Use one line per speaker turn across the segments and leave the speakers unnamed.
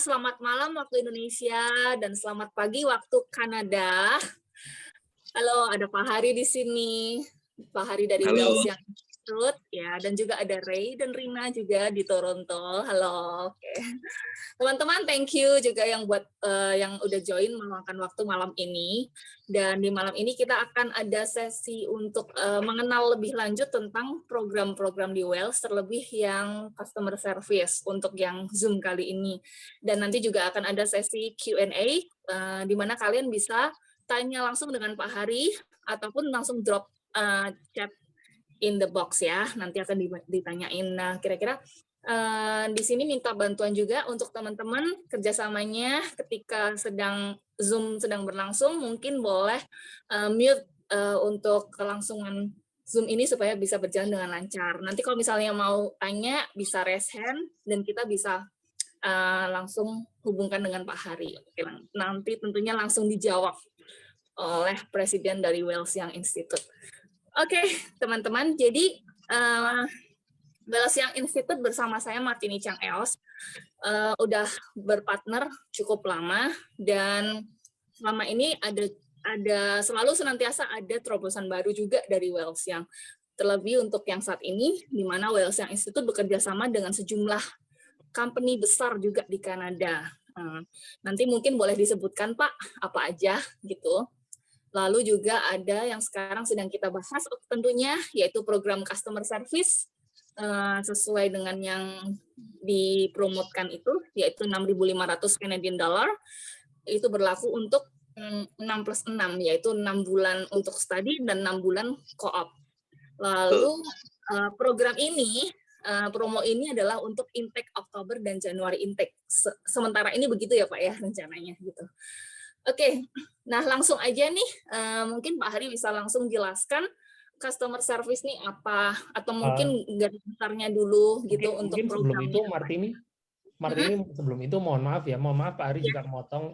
selamat malam waktu Indonesia dan selamat pagi waktu Kanada. Halo, ada Pak Hari di sini. Pak Hari dari
Halo.
Wells Young Institute, ya, dan juga ada Ray dan Rina juga di Toronto. Halo, oke. Teman-teman, thank you juga yang buat yang udah join meluangkan waktu malam ini. Dan di malam ini kita akan ada sesi untuk mengenal lebih lanjut tentang program-program di Wells, terlebih yang customer service untuk yang Zoom kali ini. Dan nanti juga akan ada sesi Q&A, di mana kalian bisa tanya langsung dengan Pak Hari, ataupun langsung drop chat in the box ya, nanti akan ditanyain. Nah, kira-kira di sini minta bantuan juga untuk teman-teman kerjasamanya ketika Zoom sedang berlangsung, mungkin boleh mute untuk kelangsungan Zoom ini supaya bisa berjalan dengan lancar. Nanti kalau misalnya mau tanya, bisa raise hand, dan kita bisa langsung hubungkan dengan Pak Hari. Oke, nanti tentunya langsung dijawab oleh Presiden dari Wells Young Institute. Oke, teman-teman, jadi Wells Young Institute bersama saya Martini Chang Eos udah berpartner cukup lama, dan selama ini selalu senantiasa ada terobosan baru juga dari Wells Young. Terlebih untuk yang saat ini, di mana Wells Young Institute bekerja sama dengan sejumlah company besar juga di Kanada. Nanti mungkin boleh disebutkan Pak, apa aja gitu. Lalu juga ada yang sekarang sedang kita bahas tentunya, yaitu program customer service, sesuai dengan yang dipromotkan itu, yaitu 6.500 Canadian dollar. Itu berlaku untuk 6+6, yaitu 6 bulan untuk study dan 6 bulan co-op. Lalu program ini, promo ini adalah untuk intake Oktober dan Januari intake. Sementara ini begitu ya Pak ya rencananya gitu. Oke, nah langsung aja nih, mungkin Pak Hari bisa langsung jelaskan customer service nih apa, atau mungkin garis besarnya dulu gitu untuk
sebelum itu
programnya.
Martini sebelum itu mohon maaf Pak Hari juga motong,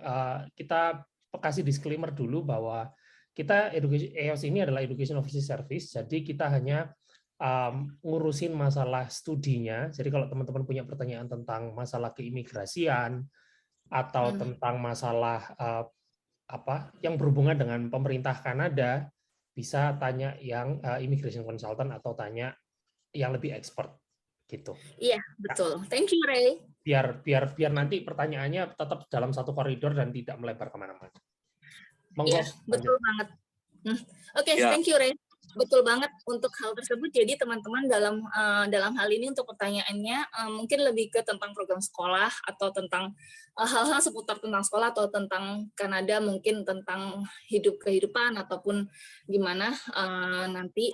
kita kasih disclaimer dulu bahwa kita EOS ini adalah Education Officer Service, jadi kita hanya ngurusin masalah studinya. Jadi kalau teman-teman punya pertanyaan tentang masalah keimigrasian atau tentang masalah yang berhubungan dengan pemerintah Kanada, bisa tanya yang immigration consultant atau tanya yang lebih expert gitu.
Iya, betul. Thank you, Ray.
Biar nanti pertanyaannya tetap dalam satu koridor dan tidak melebar kemana-mana.
Iya, betul banget. Oke, thank you, Ray. Betul banget untuk hal tersebut. Jadi teman-teman dalam hal ini untuk pertanyaannya mungkin lebih ke tentang program sekolah atau tentang hal-hal seputar tentang sekolah atau tentang Kanada, mungkin tentang kehidupan ataupun gimana nanti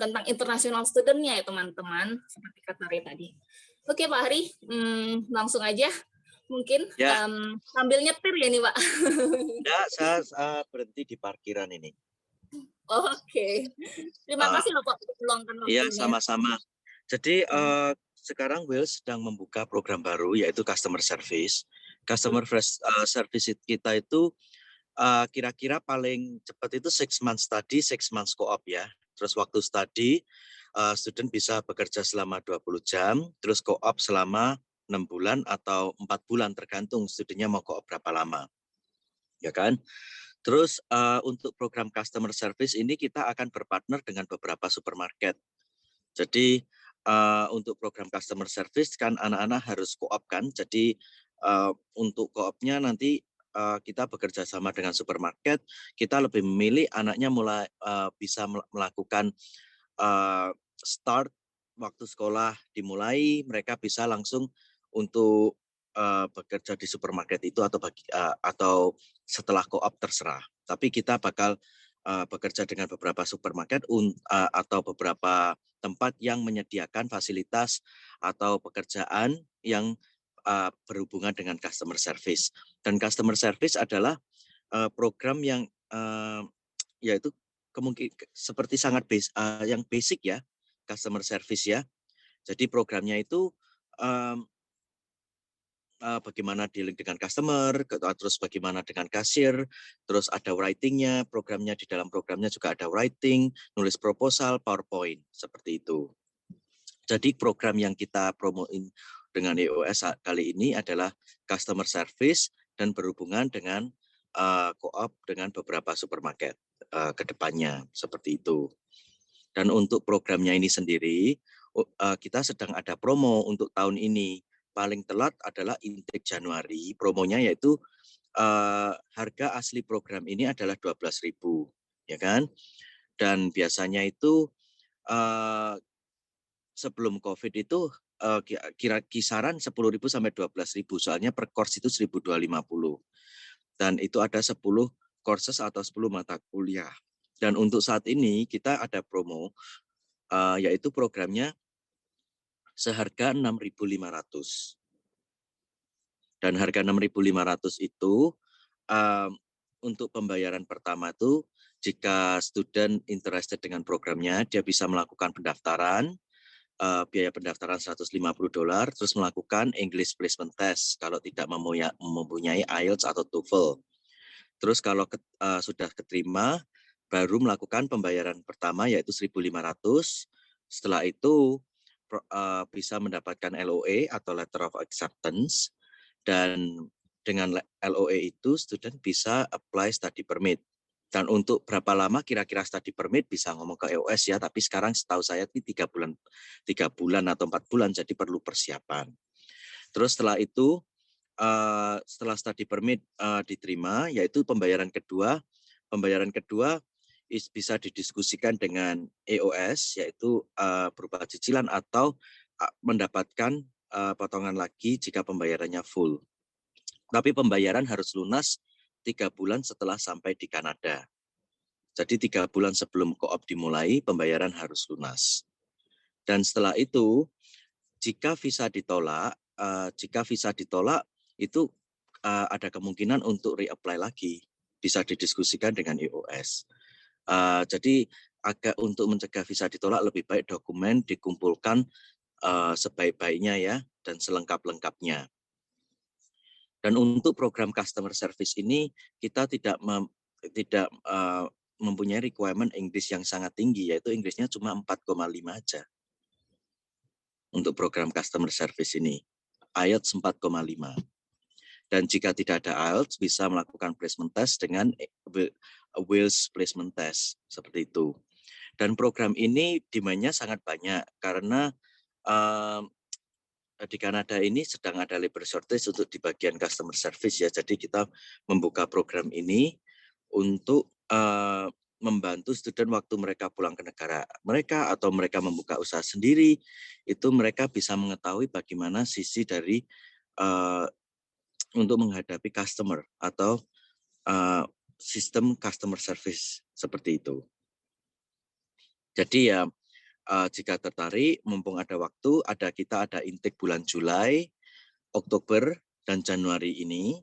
tentang international student-nya ya teman-teman, seperti kata Ray tadi. Oke Pak Hari, langsung aja mungkin sambil nyetir ya nih Pak.
Ya, saya berhenti di parkiran ini.
Oke. Terima kasih loh Pak untuk meluangkan waktunya.
Iya, sama-sama. Jadi sekarang Wells sedang membuka program baru yaitu customer service. Customer service kita itu kira-kira paling cepat itu 6 months study, 6 months co-op ya. Terus waktu study student bisa bekerja selama 20 jam, terus co-op selama 6 bulan atau 4 bulan tergantung studinya mau co-op berapa lama. Ya kan? Terus untuk program customer service ini kita akan berpartner dengan beberapa supermarket. Jadi untuk program customer service kan anak-anak harus co-op kan. Jadi untuk co-opnya nanti kita bekerja sama dengan supermarket. Kita lebih memilih anaknya mulai bisa melakukan start waktu sekolah dimulai, mereka bisa langsung untuk bekerja di supermarket itu atau setelah co-op terserah. Tapi kita bakal bekerja dengan beberapa supermarket atau beberapa tempat yang menyediakan fasilitas atau pekerjaan yang berhubungan dengan customer service. Dan customer service adalah program yang yaitu kemungkinan seperti sangat yang basic ya, customer service ya. Jadi programnya itu bagaimana dealing dengan customer, terus bagaimana dengan kasir, terus ada writing-nya, programnya di dalam programnya juga ada writing, nulis proposal, PowerPoint, seperti itu. Jadi program yang kita promoin dengan EOS kali ini adalah customer service dan berhubungan dengan co-op dengan beberapa supermarket ke depannya, seperti itu. Dan untuk programnya ini sendiri, kita sedang ada promo untuk tahun ini. Paling telat adalah intake Januari, promonya yaitu harga asli program ini adalah 12.000, ya kan? Dan biasanya itu sebelum COVID itu kira kisaran 10.000 sampai 12.000, soalnya per course itu 1.250. Dan itu ada 10 courses atau 10 mata kuliah. Dan untuk saat ini kita ada promo, yaitu programnya seharga 6.500. Dan harga 6.500 itu untuk pembayaran pertama itu, jika student interested dengan programnya, dia bisa melakukan pendaftaran, biaya pendaftaran $150, terus melakukan English Placement Test kalau tidak mempunyai IELTS atau TOEFL. Terus kalau sudah keterima, baru melakukan pembayaran pertama yaitu 1.500. Setelah itu bisa mendapatkan LOA atau Letter of Acceptance, dan dengan LOA itu student bisa apply study permit. Dan untuk berapa lama kira-kira study permit bisa ngomong ke EOS ya, tapi sekarang setahu saya ini 3 bulan atau 4 bulan, jadi perlu persiapan. Terus setelah itu, setelah study permit diterima, yaitu pembayaran kedua bisa didiskusikan dengan EOS, yaitu berupa cicilan atau mendapatkan potongan lagi jika pembayarannya full. Tapi pembayaran harus lunas 3 bulan setelah sampai di Kanada. Jadi 3 bulan sebelum co-op dimulai, pembayaran harus lunas. Dan setelah itu, jika visa ditolak itu ada kemungkinan untuk reapply lagi, bisa didiskusikan dengan EOS. Jadi untuk mencegah visa ditolak lebih baik dokumen dikumpulkan sebaik-baiknya ya, dan selengkap-lengkapnya. Dan untuk program customer service ini kita tidak mempunyai requirement English yang sangat tinggi, yaitu Inggrisnya cuma 4,5 aja. Untuk program customer service ini, IELTS 4,5. Dan jika tidak ada IELTS, bisa melakukan placement test dengan Wales placement test, seperti itu. Dan program ini demand-nya sangat banyak, karena di Kanada ini sedang ada labor shortage untuk di bagian customer service ya. Jadi kita membuka program ini untuk membantu student waktu mereka pulang ke negara mereka atau mereka membuka usaha sendiri, itu mereka bisa mengetahui bagaimana sisi dari untuk menghadapi customer atau sistem customer service seperti itu. Jadi ya, jika tertarik, mumpung ada waktu, kita ada intake bulan Juli, Oktober, dan Januari ini.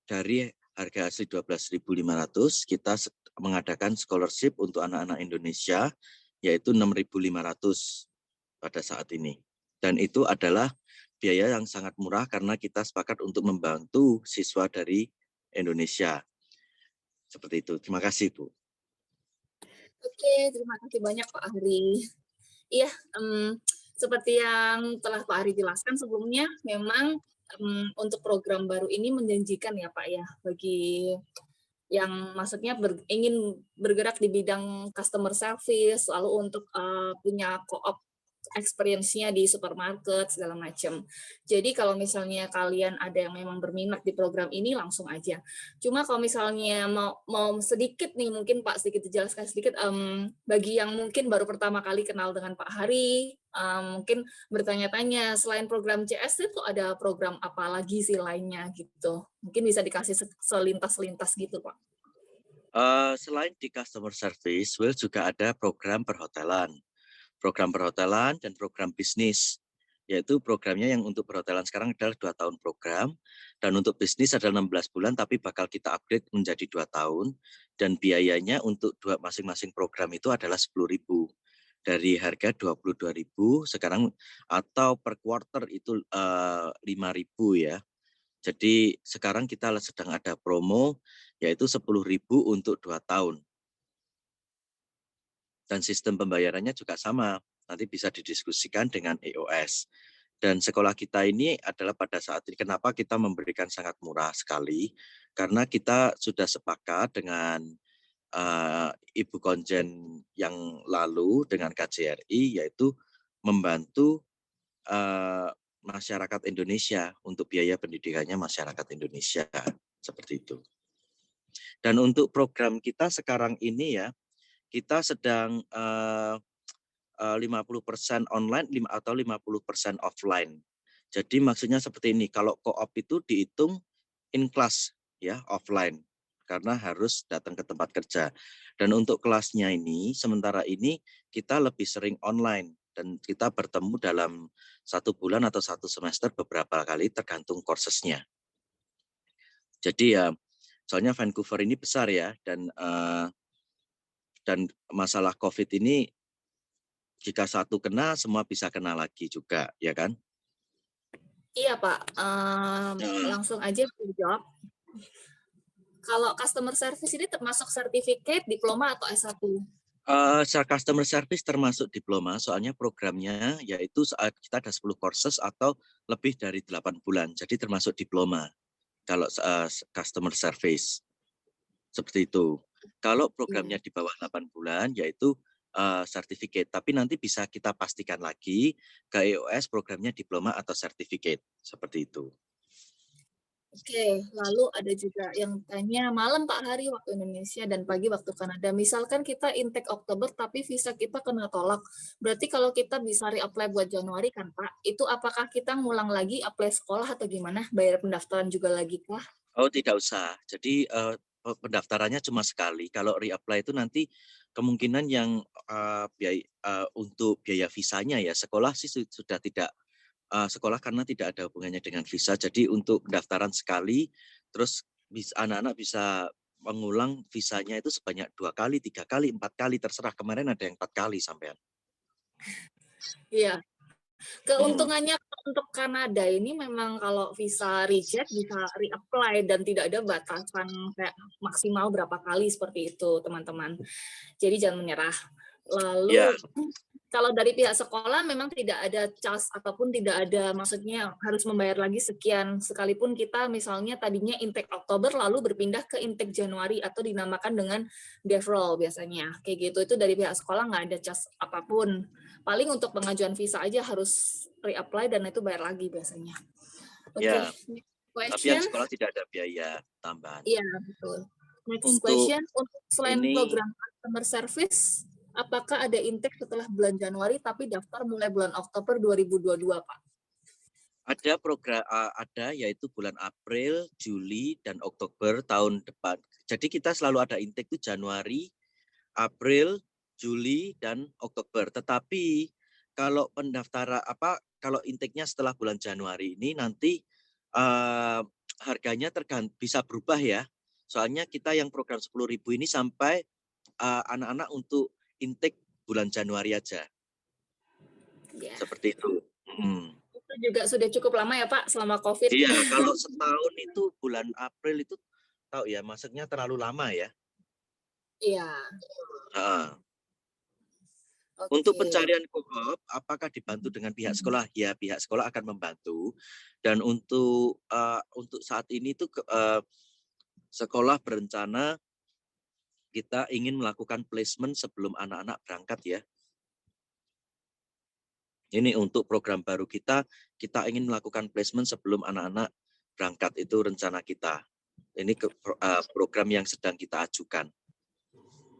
Dari harga asli 12.500, kita mengadakan scholarship untuk anak-anak Indonesia, yaitu 6.500 pada saat ini. Dan itu adalah biaya yang sangat murah karena kita sepakat untuk membantu siswa dari Indonesia. Seperti itu. Terima kasih, Bu.
Oke, terima kasih banyak Pak Ari. Iya, seperti yang telah Pak Ari jelaskan sebelumnya, memang untuk program baru ini menjanjikan ya Pak ya, bagi yang maksudnya ingin bergerak di bidang customer service, lalu untuk punya co-op experience-nya di supermarket segala macam. Jadi kalau misalnya kalian ada yang memang berminat di program ini, langsung aja. Cuma kalau misalnya mau sedikit nih, mungkin Pak sedikit dijelaskan sedikit, bagi yang mungkin baru pertama kali kenal dengan Pak Hari, mungkin bertanya-tanya selain program CS itu ada program apa lagi sih lainnya gitu. Mungkin bisa dikasih selintas-lintas gitu Pak.
Selain di customer service, Will juga ada program perhotelan dan program bisnis, yaitu programnya yang untuk perhotelan sekarang adalah 2 tahun program, dan untuk bisnis adalah 16 bulan, tapi bakal kita upgrade menjadi 2 tahun, dan biayanya untuk masing-masing program itu adalah 10.000, dari harga 22.000 sekarang, atau per quarter itu 5.000 ya. Jadi sekarang kita sedang ada promo, yaitu 10.000 untuk 2 tahun. Dan sistem pembayarannya juga sama, nanti bisa didiskusikan dengan EOS. Dan sekolah kita ini adalah pada saat ini, kenapa kita memberikan sangat murah sekali, karena kita sudah sepakat dengan Ibu Konjen yang lalu dengan KJRI, yaitu membantu masyarakat Indonesia untuk biaya pendidikannya masyarakat Indonesia, seperti itu. Dan untuk program kita sekarang ini ya, kita sedang 50% online atau 50% offline. Jadi maksudnya seperti ini, kalau co-op itu dihitung in class ya, offline, karena harus datang ke tempat kerja. Dan untuk kelasnya ini, sementara ini kita lebih sering online, dan kita bertemu dalam 1 bulan atau 1 semester beberapa kali tergantung courses-nya. Jadi ya, soalnya Vancouver ini besar ya, dan masalah COVID ini jika satu kena, semua bisa kena lagi juga, ya kan?
Iya Pak, langsung aja dijawab. Kalau customer service ini termasuk sertifikat, diploma atau S1?
Customer service termasuk diploma, soalnya programnya yaitu kita ada 10 courses atau lebih dari 8 bulan, jadi termasuk diploma kalau customer service, seperti itu. Kalau programnya di bawah 8 bulan yaitu sertifikat, tapi nanti bisa kita pastikan lagi ke EOS programnya diploma atau sertifikat, seperti itu.
Oke, lalu ada juga yang tanya malam Pak Hari waktu Indonesia dan pagi waktu Kanada. Misalkan kita intake Oktober tapi visa kita kena tolak. Berarti kalau kita bisa reapply buat Januari kan Pak, itu apakah kita ngulang lagi apply sekolah atau gimana? Bayar pendaftaran juga lagi kah?
Oh, tidak usah. Jadi pendaftarannya cuma sekali. Kalau reapply itu nanti kemungkinan yang untuk biaya visanya ya, sekolah sih sudah tidak sekolah karena tidak ada hubungannya dengan visa. Jadi untuk pendaftaran sekali, terus anak-anak bisa mengulang visanya itu sebanyak 2 kali, 3 kali, 4 kali, terserah. Kemarin ada yang 4 kali sampean.
Iya. Keuntungannya untuk Kanada ini memang kalau visa reject bisa reapply dan tidak ada batasan kayak maksimal berapa kali seperti itu, teman-teman. Jadi jangan menyerah. Lalu kalau dari pihak sekolah memang tidak ada charge ataupun tidak ada maksudnya harus membayar lagi sekian sekalipun kita misalnya tadinya intake Oktober lalu berpindah ke intake Januari atau dinamakan dengan deferral biasanya. Kayak gitu itu dari pihak sekolah nggak ada charge apapun. Paling untuk pengajuan visa aja harus reapply dan itu bayar lagi biasanya. Oke.
Ya, tapi yang
Question.
sekolah tidak ada biaya tambahan.
Iya, betul. Next
Untuk
question, untuk selain
ini,
program customer service, apakah ada intake setelah bulan Januari tapi daftar mulai bulan Oktober 2022, Pak?
ada program ada yaitu bulan April, Juli, dan Oktober tahun depan. Jadi kita selalu ada intake itu Januari, April, Juli, dan Oktober. Tetapi kalau pendaftaran kalau intake-nya setelah bulan Januari ini nanti harganya bisa berubah ya. Soalnya kita yang program 10.000 ini sampai anak-anak untuk intake bulan Januari aja.
Ya.
Seperti itu.
Itu juga sudah cukup lama ya Pak selama COVID.
Iya, kalau setahun itu bulan April itu tahu ya, maksudnya terlalu lama ya.
Iya.
Untuk pencarian co-op, apakah dibantu dengan pihak sekolah? Ya, pihak sekolah akan membantu. Dan untuk saat ini tuh sekolah berencana kita ingin melakukan placement sebelum anak-anak berangkat ya. Ini untuk program baru kita ingin melakukan placement sebelum anak-anak berangkat, itu rencana kita. Ini program yang sedang kita ajukan.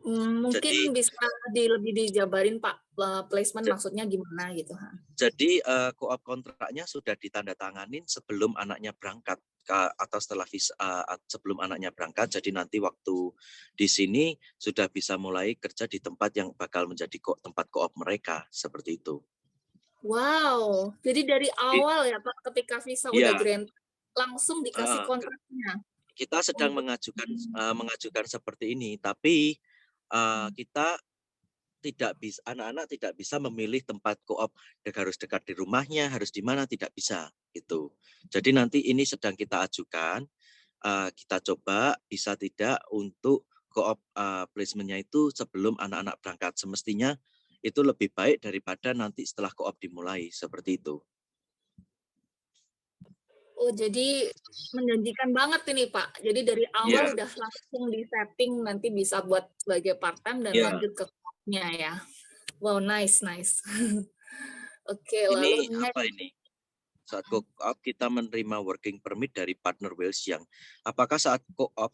Mungkin jadi, bisa lebih dijabarin Pak, placement maksudnya gimana gitu.
Jadi co-op kontraknya sudah ditandatanganin sebelum anaknya berangkat atau setelah sebelum anaknya berangkat. Jadi nanti waktu di sini sudah bisa mulai kerja di tempat yang bakal menjadi tempat co-op mereka, seperti itu.
Wow, jadi dari awal ya Pak, ketika visa udah grant langsung dikasih kontraknya.
Kita sedang mengajukan seperti ini, tapi kita tidak bisa, anak-anak tidak bisa memilih tempat co-op harus dekat di rumahnya, harus di mana, tidak bisa gitu. Jadi nanti ini sedang kita ajukan, kita coba bisa tidak untuk co-op placement-nya itu sebelum anak-anak berangkat. Semestinya itu lebih baik daripada nanti setelah co-op dimulai, seperti itu.
Oh, jadi menjanjikan banget ini Pak. Jadi dari awal udah langsung di setting nanti bisa buat sebagai part time dan lanjut ke co-op-nya ya. Wow, nice. Oke, lalu
Ini apa ini? Saat co-op kita menerima working permit dari partner Wales yang apakah saat co-op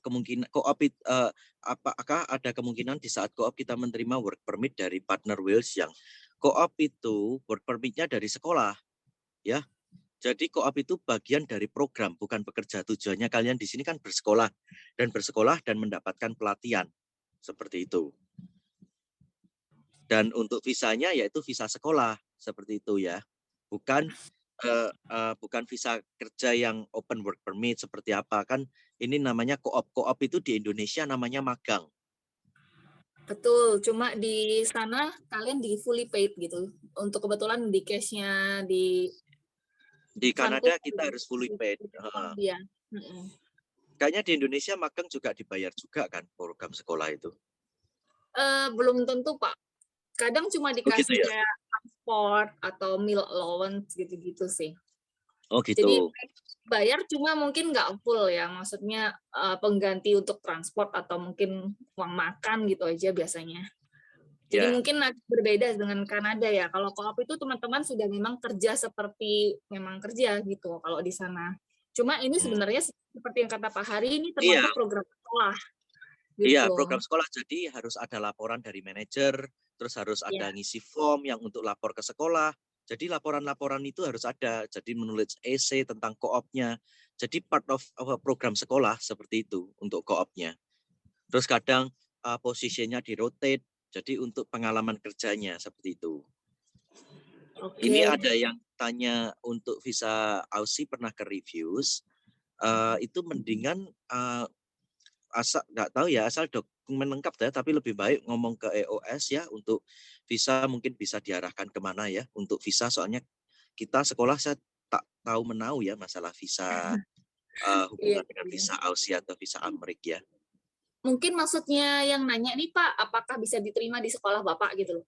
apakah ada kemungkinan di saat co-op kita menerima work permit dari partner Wales yang co-op itu work permitnya dari sekolah ya. Jadi co-op itu bagian dari program, bukan bekerja. Tujuannya kalian di sini kan bersekolah dan mendapatkan pelatihan seperti itu. Dan untuk visanya yaitu visa sekolah seperti itu ya, bukan visa kerja yang open work permit seperti apa kan. Ini namanya co-op. Co-op itu di Indonesia namanya magang.
Betul, cuma di sana kalian di fully paid gitu. Untuk kebetulan di case-nya di
Kanada kita harus fully paid.
Iya.
Kayaknya di Indonesia magang juga dibayar juga kan program sekolah itu.
Belum tentu Pak. Kadang cuma dikasih
ya?
kayak transport atau meal allowance gitu-gitu sih.
Oh gitu.
Jadi bayar cuma mungkin nggak full ya, maksudnya pengganti untuk transport atau mungkin uang makan gitu aja biasanya. Jadi mungkin berbeda dengan Kanada ya. Kalau co-op itu teman-teman sudah memang kerja seperti memang kerja gitu kalau di sana. Cuma ini sebenarnya seperti yang kata Pak Hari ini termasuk program sekolah. Gitu.
Iya, program sekolah. Jadi harus ada laporan dari manajer, terus harus ada ngisi form yang untuk lapor ke sekolah. Jadi laporan-laporan itu harus ada. Jadi menulis essay tentang co-op-nya. Jadi part of program sekolah seperti itu untuk co-op-nya. Terus kadang posisinya di-rotate. Jadi untuk pengalaman kerjanya seperti itu. Ini ada yang tanya untuk visa Aussie pernah ke reviews. Itu mendingan asal nggak tahu ya, asal dokumen lengkap ya, tapi lebih baik ngomong ke EOS ya untuk visa, mungkin bisa diarahkan kemana ya untuk visa, soalnya kita sekolah saya tak tahu menau ya masalah visa hubungan dengan visa Aussie atau visa Amerika ya.
Mungkin maksudnya yang nanya nih Pak, apakah bisa diterima di sekolah Bapak gitu loh?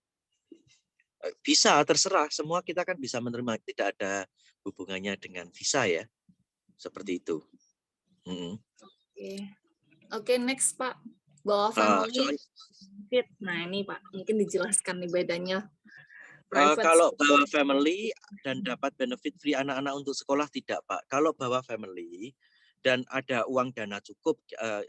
Bisa, terserah, semua kita kan bisa menerima, tidak ada hubungannya dengan visa ya, seperti itu.
Oke, next Pak, bawa family. Nah ini Pak, mungkin dijelaskan nih bedanya.
Kalau bawa family dan dapat benefit free anak-anak untuk sekolah tidak Pak. Kalau bawa family dan ada uang dana cukup,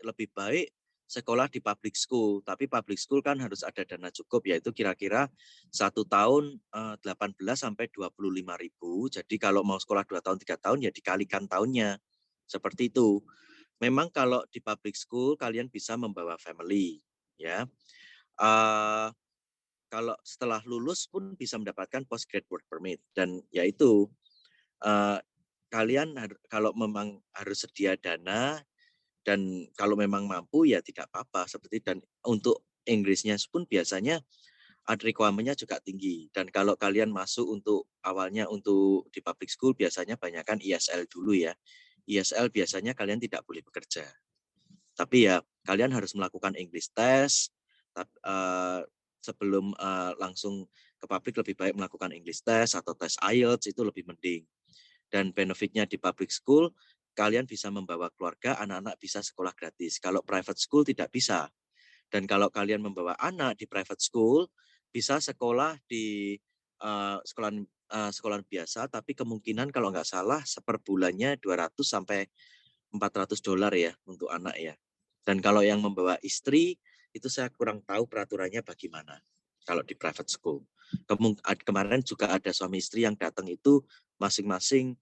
lebih baik sekolah di public school. Tapi public school kan harus ada dana cukup, yaitu kira-kira 1 tahun 18 sampai 25.000. Jadi kalau mau sekolah 2 tahun 3 tahun ya dikalikan tahunnya. Seperti itu. Memang kalau di public school kalian bisa membawa family ya. Kalau setelah lulus pun bisa mendapatkan postgrad work permit, dan yaitu kalian kalau memang harus sedia dana dan kalau memang mampu ya tidak apa-apa seperti. Dan untuk Inggrisnya pun biasanya ada requirement-nya juga tinggi, dan kalau kalian masuk untuk awalnya untuk di public school biasanya banyakkan ESL dulu ya. ESL biasanya kalian tidak boleh bekerja, tapi ya kalian harus melakukan English test. Sebelum langsung ke publik lebih baik melakukan English test atau tes IELTS, itu lebih mending. Dan benefitnya di public school, kalian bisa membawa keluarga, anak-anak bisa sekolah gratis. Kalau private school tidak bisa. Dan kalau kalian membawa anak di private school, bisa sekolah di sekolah biasa, tapi kemungkinan kalau nggak salah per bulannya 200 sampai $400 ya untuk anak ya. Dan kalau yang membawa istri, itu saya kurang tahu peraturannya bagaimana kalau di private school. Kemarin juga ada suami istri yang datang itu masing-masing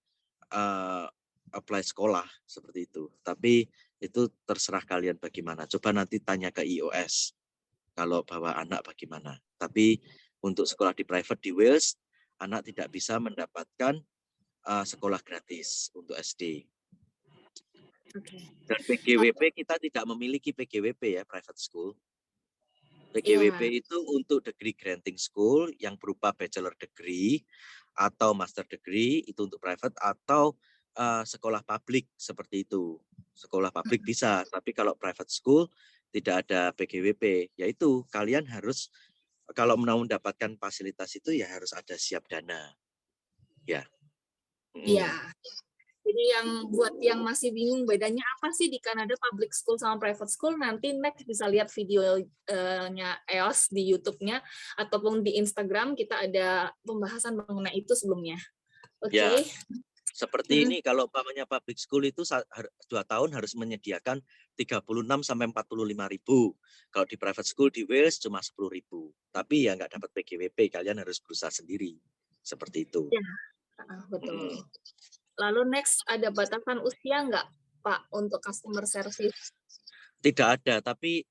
apply sekolah seperti itu. Tapi itu terserah kalian bagaimana. Coba nanti tanya ke IOS kalau bawa anak bagaimana. Tapi untuk sekolah di private di Wales, anak tidak bisa mendapatkan sekolah gratis untuk SD. Dan PGWP kita tidak memiliki PGWP ya, private school. PGWP itu untuk degree granting school yang berupa bachelor degree atau master degree, itu untuk private, atau sekolah publik seperti itu. Sekolah publik bisa, tapi kalau private school tidak ada PGWP, yaitu kalian harus kalau mau mendapatkan fasilitas itu ya harus ada siap dana. Ya.
Iya. Jadi yang buat yang masih bingung bedanya apa sih di Kanada public school sama private school, nanti next bisa lihat videonya EOS di YouTube-nya ataupun di Instagram kita ada pembahasan mengenai itu sebelumnya. Oke.
Ya. Seperti ini, kalau umpamanya public school itu 2 tahun harus menyediakan 36 sampai 45.000. Kalau di private school di Wales cuma 10.000. Tapi ya nggak dapat PGWP, kalian harus berusaha sendiri. Seperti itu.
Ya, betul. Lalu next, ada batasan usia nggak, Pak, untuk customer service?
Tidak ada, tapi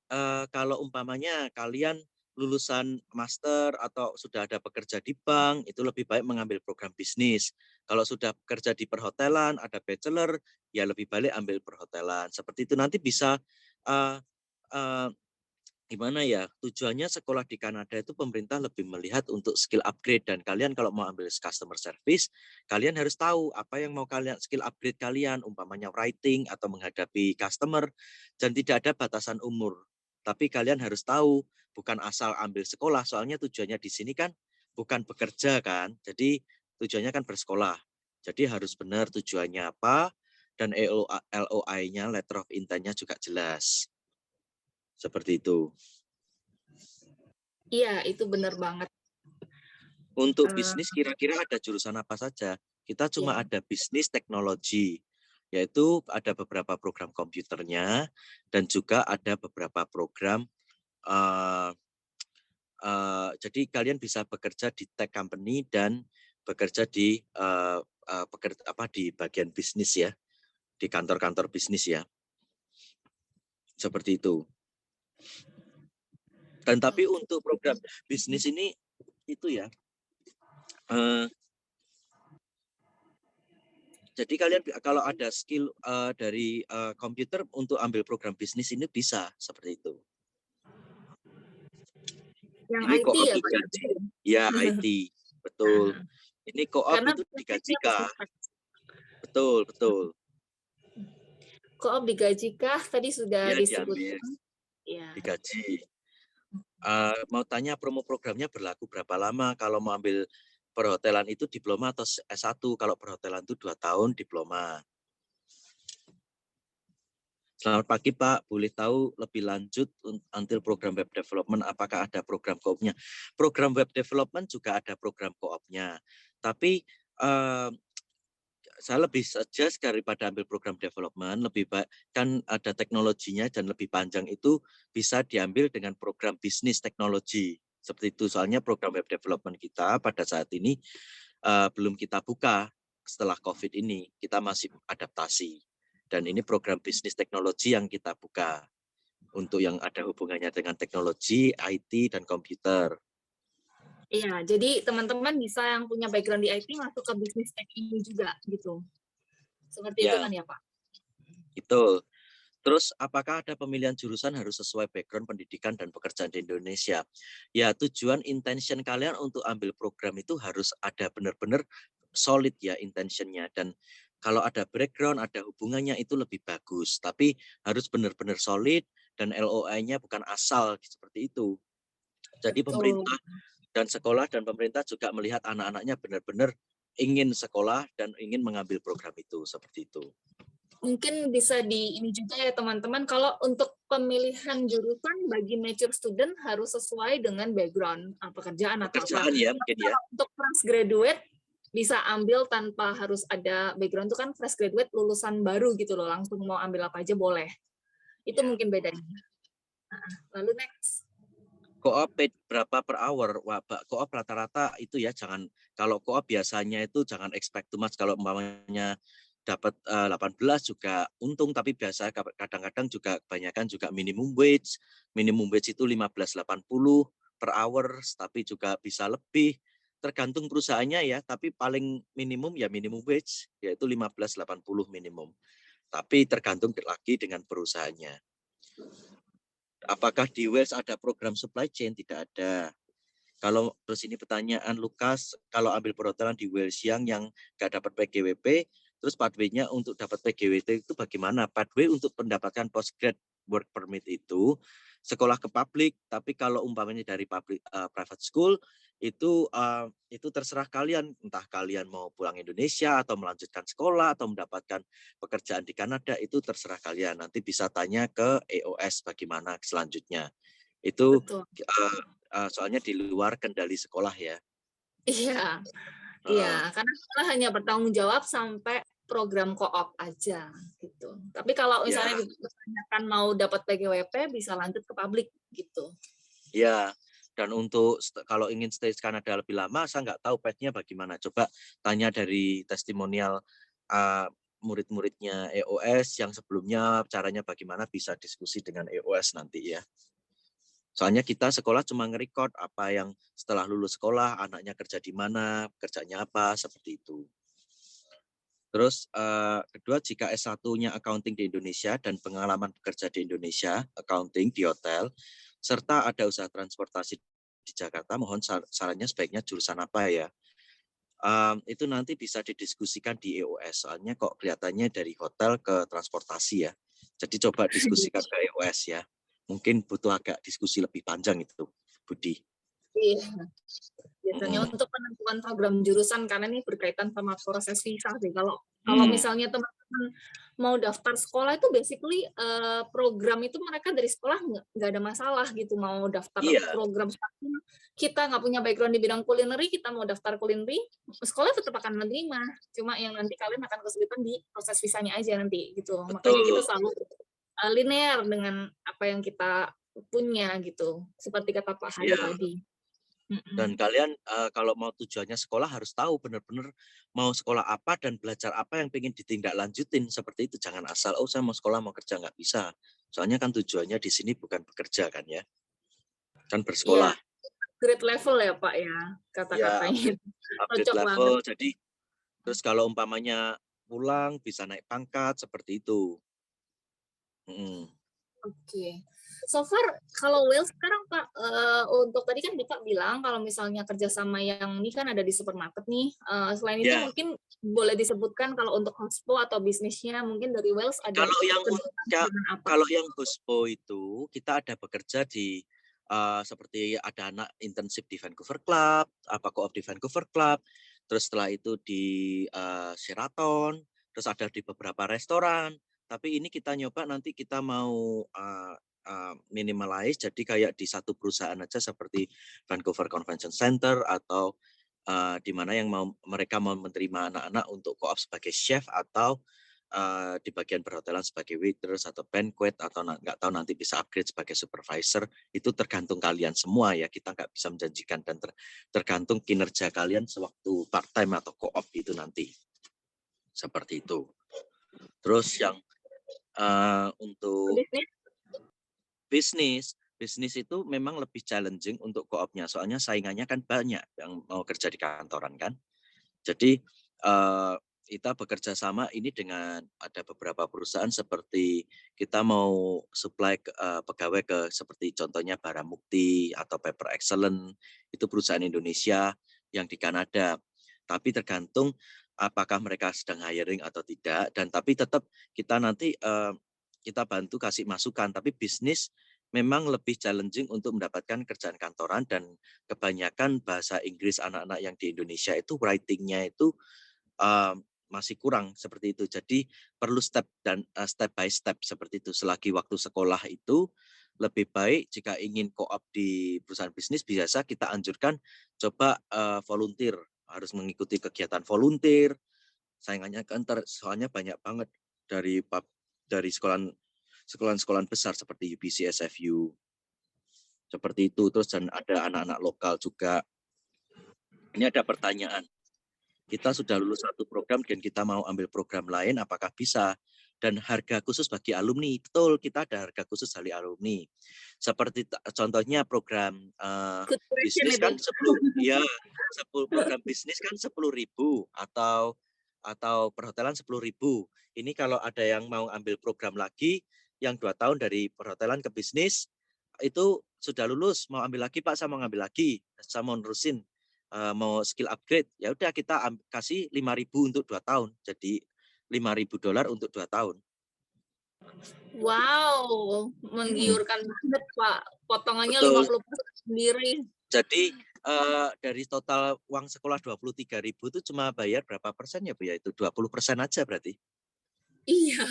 kalau umpamanya kalian lulusan master atau sudah ada pekerja di bank, itu lebih baik mengambil program bisnis. Kalau sudah bekerja di perhotelan, ada bachelor, ya lebih baik ambil perhotelan. Seperti itu nanti bisa gimana ya, tujuannya sekolah di Kanada itu pemerintah lebih melihat untuk skill upgrade, dan kalian kalau mau ambil customer service, kalian harus tahu apa yang mau kalian skill upgrade kalian, umpamanya writing atau menghadapi customer, dan tidak ada batasan umur. Tapi kalian harus tahu, bukan asal ambil sekolah, soalnya tujuannya di sini kan bukan bekerja kan, jadi tujuannya kan bersekolah. Jadi harus benar tujuannya apa, dan LOI-nya, letter of intent-nya juga jelas. Seperti itu.
Iya, itu benar banget.
Untuk bisnis kira-kira ada jurusan apa saja? Kita cuma ada bisnis teknologi, yaitu ada beberapa program komputernya dan juga ada beberapa program. Jadi kalian bisa bekerja di tech company dan bekerja di di bagian bisnis ya, di kantor-kantor bisnis ya, seperti itu. Dan tapi untuk program bisnis ini itu ya. Jadi kalian kalau ada skill dari komputer untuk ambil program bisnis ini bisa seperti itu.
Yang
Ini
IT ya, Pak?
digaji. Ya, IT. Betul. Ini co-op itu digaji kah? Betul, betul.
Co-op digaji kah? Tadi sudah
Ya,
disebutkan.
Ya. Digaji. Mau tanya promo programnya berlaku berapa lama? Kalau mau ambil perhotelan itu diploma atau S1? Kalau perhotelan itu 2 tahun diploma. Selamat pagi Pak, boleh tahu lebih lanjut until program web development, apakah ada program co-op-nya? Program web development juga ada program co-op-nya. Tapi saya lebih suggest daripada ambil program development, lebih baik kan ada teknologinya dan lebih panjang itu bisa diambil dengan program bisnis teknologi. Seperti itu, soalnya program web development kita pada saat ini belum kita buka setelah COVID ini, kita masih adaptasi. Dan ini program bisnis teknologi yang kita buka untuk yang ada hubungannya dengan teknologi, IT, dan komputer.
Iya, jadi teman-teman bisa yang punya background di IT masuk ke bisnis tech ini juga gitu. Seperti itu kan ya Pak?
Itu. Terus apakah ada pemilihan jurusan harus sesuai background pendidikan dan pekerjaan di Indonesia? Ya, tujuan intention kalian untuk ambil program itu harus ada benar-benar solid ya intentionnya, dan kalau ada background, ada hubungannya itu lebih bagus. Tapi harus benar-benar solid dan LOI-nya bukan asal seperti itu. Jadi pemerintah dan sekolah dan pemerintah juga melihat anak-anaknya benar-benar ingin sekolah dan ingin mengambil program itu, seperti itu.
Mungkin bisa di ini juga ya teman-teman, kalau untuk pemilihan jurusan bagi mature student harus sesuai dengan background pekerjaan atau apa.
Ya, mungkin ya.
Untuk fresh graduate bisa ambil tanpa harus ada background, itu kan fresh graduate lulusan baru gitu loh, langsung mau ambil apa aja boleh. Itu mungkin bedanya. Lalu next.
Co-op berapa per hour? Wah, co-op rata-rata itu ya, jangan, kalau co-op biasanya itu jangan expect too much. Kalau umpamanya dapat 18 juga untung, tapi biasa kadang-kadang juga kebanyakan juga minimum wage. Minimum wage itu 15.80 per hour, tapi juga bisa lebih. Tergantung perusahaannya ya, tapi paling minimum ya minimum wage, yaitu 15.80 minimum. Tapi tergantung lagi dengan perusahaannya. Apakah di Wales ada program supply chain? Tidak ada. Kalau terus ini pertanyaan Lukas, kalau ambil perhotelan di Wales yang nggak dapat PGWP, terus pathway-nya untuk dapat PGWP itu bagaimana? Pathway untuk mendapatkan postgrad work permit itu sekolah ke publik, tapi kalau umpamanya dari private school itu terserah kalian, entah kalian mau pulang Indonesia atau melanjutkan sekolah atau mendapatkan pekerjaan di Kanada, itu terserah kalian. Nanti bisa tanya ke EOS bagaimana selanjutnya. Itu
Betul.
soalnya di luar kendali sekolah ya.
Iya, iya, karena sekolah hanya bertanggung jawab sampai program co-op aja gitu. Tapi kalau misalnya ditanyakan mau dapat PGWP bisa lanjut ke publik gitu.
Ya, dan untuk kalau ingin stay di Kanada lebih lama, saya nggak tahu path-nya bagaimana. Coba tanya dari testimonial murid-muridnya EOS yang sebelumnya caranya bagaimana, bisa diskusi dengan EOS nanti ya. Soalnya kita sekolah cuma nge-record apa yang setelah lulus sekolah, anaknya kerja di mana, kerjanya apa, seperti itu. Terus kedua, jika S1-nya accounting di Indonesia dan pengalaman bekerja di Indonesia, accounting di hotel, serta ada usaha transportasi di Jakarta, mohon sarannya sebaiknya jurusan apa ya? Itu nanti bisa didiskusikan di EOS, soalnya kok kelihatannya dari hotel ke transportasi ya. Jadi coba diskusikan ke EOS ya. Mungkin butuh agak diskusi lebih panjang itu, Budi.
Iya. Biasanya untuk penentuan program jurusan, karena ini berkaitan sama proses visa sih. Kalau misalnya teman-teman mau daftar sekolah itu basically program itu mereka dari sekolah nggak ada masalah gitu, mau daftar program kita nggak punya background di bidang kulineri, kita mau daftar kulineri, sekolah tetap akan menerima. Cuma yang nanti kalian akan kesulitan di proses visanya aja nanti gitu.
Betul.
Makanya kita selalu linear dengan apa yang kita punya gitu. Seperti kata Pak Hari tadi.
Dan kalian kalau mau tujuannya sekolah harus tahu benar-benar mau sekolah apa dan belajar apa yang pengen ditindaklanjutin, seperti itu. Jangan asal saya mau sekolah mau kerja, nggak bisa. Soalnya kan tujuannya di sini bukan bekerja kan ya, kan bersekolah.
Grade level ya Pak ya, kata-katanya.
Upgrade level. Jadi terus kalau umpamanya pulang bisa naik pangkat seperti itu.
Oke. So far kalau Wales sekarang Pak, untuk tadi kan Bapak bilang kalau misalnya kerjasama yang ini kan ada di supermarket nih. Selain itu mungkin boleh disebutkan kalau untuk hospo atau bisnisnya mungkin dari Wales ada.
Kalau yang hospo itu kita ada bekerja di seperti ada anak intensif di Vancouver Club, co-op di Vancouver Club, terus setelah itu di Sheraton, terus ada di beberapa restoran. Tapi ini kita nyoba nanti kita mau minimalize, jadi kayak di satu perusahaan aja seperti Vancouver Convention Center atau di mana yang mereka mau menerima anak-anak untuk co-op sebagai chef atau di bagian perhotelan sebagai waiters atau banquet atau nggak tahu nanti bisa upgrade sebagai supervisor. Itu tergantung kalian semua ya, kita nggak bisa menjanjikan dan tergantung kinerja kalian sewaktu part time atau co-op itu nanti seperti itu. Terus yang untuk bisnis itu memang lebih challenging untuk co-opnya, soalnya saingannya kan banyak yang mau kerja di kantoran kan. Jadi kita bekerja sama ini dengan ada beberapa perusahaan, seperti kita mau supply pegawai ke seperti contohnya Baramukti atau Paper Excellent, itu perusahaan Indonesia yang di Kanada. Tapi tergantung apakah mereka sedang hiring atau tidak, dan tapi tetap kita nanti kita bantu kasih masukan. Tapi bisnis memang lebih challenging untuk mendapatkan kerjaan kantoran, dan kebanyakan bahasa Inggris anak-anak yang di Indonesia itu writing-nya itu masih kurang seperti itu. Jadi perlu step by step seperti itu. Selagi waktu sekolah itu lebih baik jika ingin co-op di perusahaan bisnis, biasa kita anjurkan coba volunteer, harus mengikuti kegiatan volunteer. Saingannya kan soalnya banyak banget dari sekolah besar seperti UBC, SFU, seperti itu. Terus dan ada anak-anak lokal juga. Ini ada pertanyaan, kita sudah lulus satu program dan kita mau ambil program lain, apakah bisa? Dan harga khusus bagi alumni, betul, kita ada harga khusus bagi alumni. Seperti contohnya program bisnis kan program bisnis kan 10.000 atau perhotelan 10.000. Ini kalau ada yang mau ambil program lagi yang 2 tahun dari perhotelan ke bisnis, itu sudah lulus, mau ambil lagi Pak, saya mau ngambil lagi, saya mau nerusin, mau skill upgrade, ya udah kita kasih 5.000 untuk 2 tahun, jadi $5.000 untuk 2 tahun.
Wow, menggiurkan banget, Pak. Potongannya
Betul.
50% sendiri.
Jadi dari total uang sekolah 23.000 itu cuma bayar berapa persen ya Bu ya? Itu 20% aja berarti.
Iya,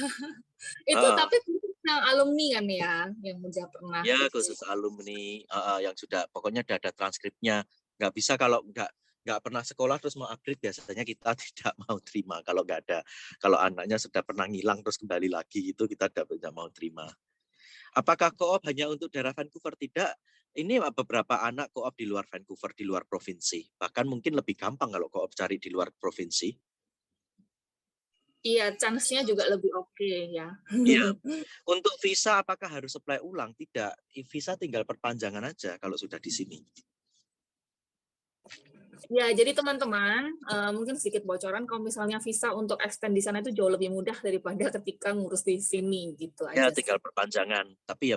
itu
Heeh.
tapi khusus yang alumni kan ya, yang udah pernah
Ya
ikut.
khusus alumni yang sudah pokoknya udah ada transkripnya. Nggak bisa kalau nggak pernah sekolah terus mau upgrade, biasanya kita tidak mau terima kalau nggak ada. Kalau anaknya sudah pernah ngilang terus kembali lagi itu kita tidak mau terima. Apakah co-op hanya untuk daerah Vancouver? Tidak. Ini beberapa anak co-op di luar Vancouver, di luar provinsi. Bahkan mungkin lebih gampang kalau co-op cari di luar provinsi.
Iya, chance-nya juga lebih oke ya.
Iya. Untuk visa apakah harus apply ulang? Tidak. Visa tinggal perpanjangan aja kalau sudah di sini.
Ya, jadi teman-teman, mungkin sedikit bocoran kalau misalnya visa untuk extend di sana itu jauh lebih mudah daripada ketika ngurus di sini, gitu
Ya
aja sih.
tinggal perpanjangan. Tapi ya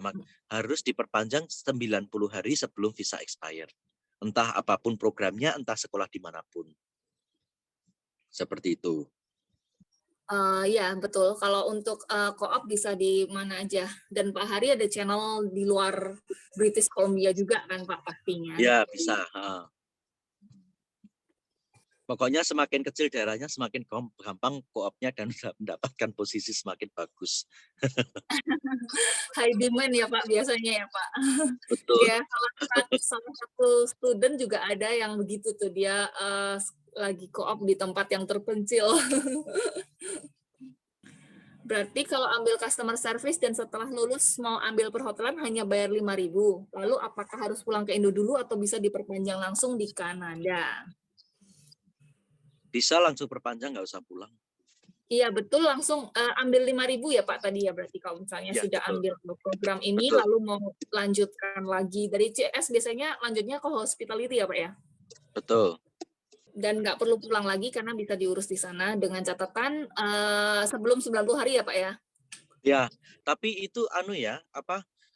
harus diperpanjang 90 hari sebelum visa expire. Entah apapun programnya, entah sekolah dimanapun. Seperti itu.
Ya, betul. Kalau untuk co-op bisa di mana aja. Dan Pak Hari ada channel di luar British Columbia juga kan Pak pastinya.
Ya bisa. Pokoknya semakin kecil daerahnya semakin gampang co-opnya dan mendapatkan posisi semakin bagus.
High demand ya Pak biasanya ya Pak.
Betul.
Ya, salah satu student juga ada yang begitu tuh, dia lagi co-op di tempat yang terpencil. Berarti kalau ambil customer service dan setelah lulus mau ambil perhotelan hanya bayar 5.000. Lalu apakah harus pulang ke Indo dulu atau bisa diperpanjang langsung di Kanada?
Bisa langsung perpanjang, nggak usah pulang.
Iya betul, langsung ambil 5.000 ya Pak tadi ya, berarti kalau misalnya
Ya,
sudah
betul.
ambil program ini
Betul.
lalu mau lanjutkan lagi dari CS biasanya lanjutnya ke hospitality ya Pak ya?
Betul.
Dan nggak perlu pulang lagi karena bisa diurus di sana dengan catatan sebelum 90 hari ya Pak ya?
Ya, tapi itu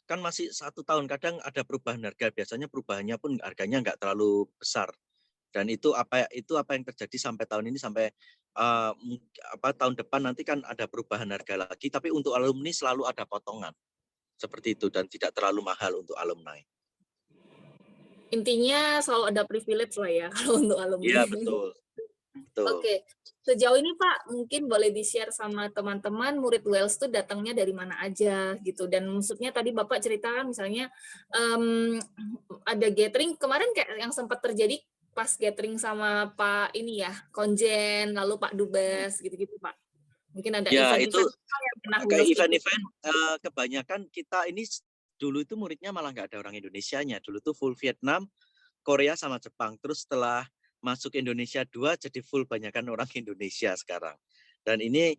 kan masih 1 tahun, kadang ada perubahan harga. Biasanya perubahannya pun harganya nggak terlalu besar. Dan itu apa yang terjadi sampai tahun ini sampai tahun depan nanti kan ada perubahan harga lagi. Tapi untuk alumni selalu ada potongan seperti itu dan tidak terlalu mahal untuk alumni.
Intinya selalu ada privilege lah ya kalau untuk alumni.
Iya betul.
Oke, sejauh ini Pak mungkin boleh di-share sama teman-teman murid Wells tuh datangnya dari mana aja gitu, dan maksudnya tadi Bapak ceritakan misalnya ada gathering kemarin kayak yang sempat terjadi pas gathering sama Pak ini ya Konjen lalu Pak Dubes gitu-gitu Pak, mungkin ada
Ya itu
event-event yang pernah
kayak
Wells ikut.
event-event kebanyakan kita ini dulu itu muridnya malah nggak ada orang Indonesianya. Dulu tuh full Vietnam, Korea sama Jepang. Terus setelah masuk Indonesia 2 jadi full banyakan orang Indonesia sekarang. Dan ini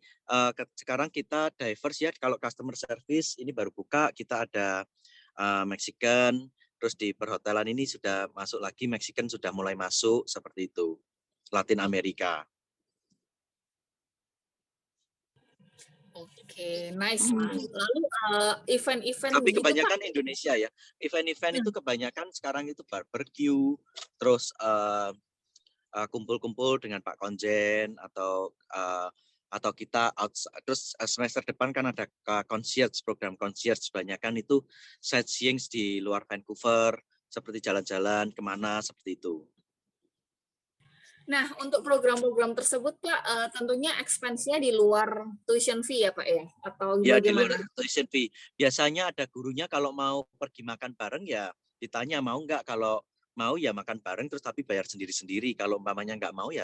sekarang kita diverse ya, kalau customer service ini baru buka, kita ada Mexican, terus di perhotelan ini sudah masuk lagi, Mexican sudah mulai masuk seperti itu. Latin Amerika.
Oke, nice Pak. Lalu event-event
Tapi
begitu Pak.
kebanyakan Indonesia ya. Event-event itu kebanyakan sekarang itu barbecue, terus kumpul-kumpul dengan Pak Konjen atau kita terus semester depan kan ada concierge, program concierge, kebanyakan itu sightseeing di luar Vancouver, seperti jalan-jalan kemana seperti itu.
Nah, untuk program-program tersebut, Pak, tentunya expense-nya di luar tuition fee ya, Pak, ya? Atau
Ya, di luar
bagaimana?
tuition fee. Biasanya ada gurunya kalau mau pergi makan bareng ya ditanya mau nggak, kalau mau ya makan bareng terus tapi bayar sendiri-sendiri. Kalau umpamanya nggak mau ya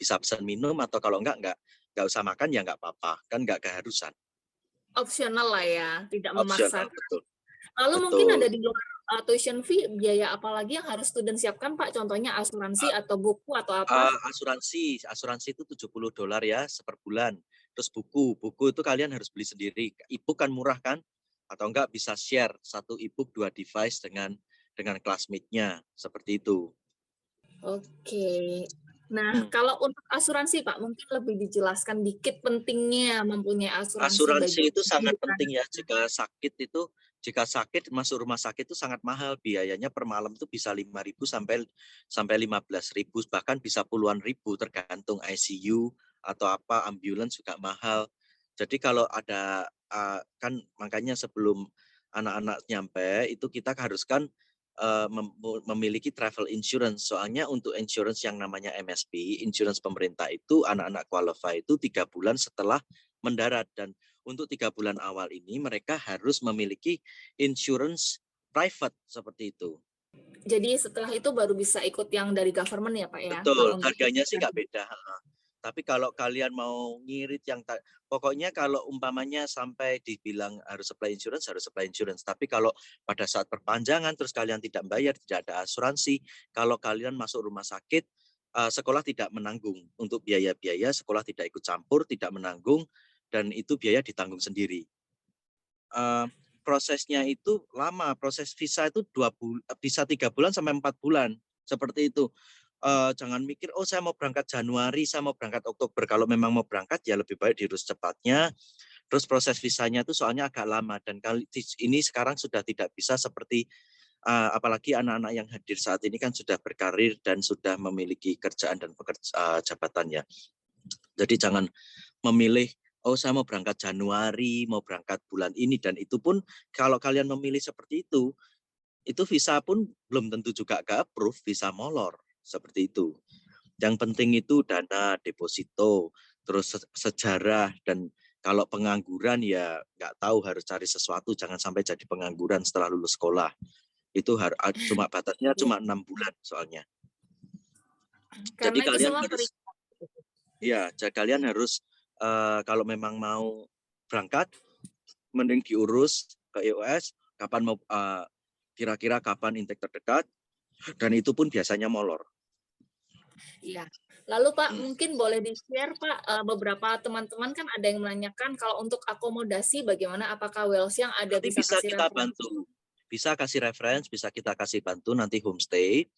bisa pesan minum atau kalau nggak usah makan ya nggak apa-apa. Kan nggak keharusan.
Opsional lah ya, tidak
Opsional,
memaksakan.
betul.
Lalu mungkin
Betul.
ada di luar tuition fee, biaya apa lagi yang harus student siapkan, Pak? Contohnya asuransi atau buku atau apa?
Asuransi itu $70 ya per bulan. Terus buku itu kalian harus beli sendiri. E-book kan murah kan? Atau enggak bisa share satu e-book 2 device dengan classmate-nya seperti itu.
Oke. Nah, kalau untuk asuransi, Pak, mungkin lebih dijelaskan dikit pentingnya mempunyai asuransi bagi
Asuransi itu sangat
pendidikan.
penting ya. Jika sakit masuk rumah sakit itu sangat mahal, biayanya per malam itu bisa 5.000 sampai 15.000, bahkan bisa puluhan ribu tergantung ICU atau ambulans juga mahal. Jadi kalau ada kan makanya sebelum anak-anak nyampe itu kita haruskan memiliki travel insurance. Soalnya untuk insurance yang namanya MSP, insurance pemerintah itu anak-anak qualify itu 3 bulan setelah mendarat, dan untuk 3 bulan awal ini mereka harus memiliki insurance private seperti itu.
Jadi setelah itu baru bisa ikut yang dari government ya Pak ya?
Betul,
Kalau untuk
harganya sih nggak beda. Tapi kalau kalian mau ngirit yang pokoknya kalau umpamanya sampai dibilang harus apply insurance, harus apply insurance. Tapi kalau pada saat perpanjangan terus kalian tidak bayar, tidak ada asuransi, kalau kalian masuk rumah sakit, sekolah tidak menanggung. Untuk biaya-biaya sekolah tidak ikut campur, tidak menanggung, dan itu biaya ditanggung sendiri. Prosesnya itu lama, proses visa itu bisa 3 bulan sampai 4 bulan, seperti itu. Jangan mikir, oh saya mau berangkat Januari, saya mau berangkat Oktober. Kalau memang mau berangkat ya lebih baik diurus cepatnya. Terus proses visanya itu soalnya agak lama, dan kali ini sekarang sudah tidak bisa seperti apalagi anak-anak yang hadir saat ini kan sudah berkarir dan sudah memiliki kerjaan dan jabatannya. Jadi jangan memilih, oh saya mau berangkat Januari, mau berangkat bulan ini, dan itu pun kalau kalian memilih seperti itu visa pun belum tentu juga ke-approve, visa molor. Seperti itu. Yang penting itu dana, deposito, terus sejarah, dan kalau pengangguran ya nggak tahu, harus cari sesuatu, jangan sampai jadi pengangguran setelah lulus sekolah. Itu cuma batasnya cuma 6 bulan soalnya. Jadi
karena itu
kalian
semua
harus kalian harus kalau memang mau berangkat mending diurus ke EOS kapan mau kira-kira kapan intake terdekat, dan itu pun biasanya molor.
Iya. Lalu Pak, mungkin boleh di-share Pak, beberapa teman-teman kan ada yang menanyakan kalau untuk akomodasi bagaimana, apakah Wales yang ada
Nanti
bisa
bisa
kasih
kita
referensi?
bantu, bisa kasih reference, bisa kita kasih bantu nanti homestay,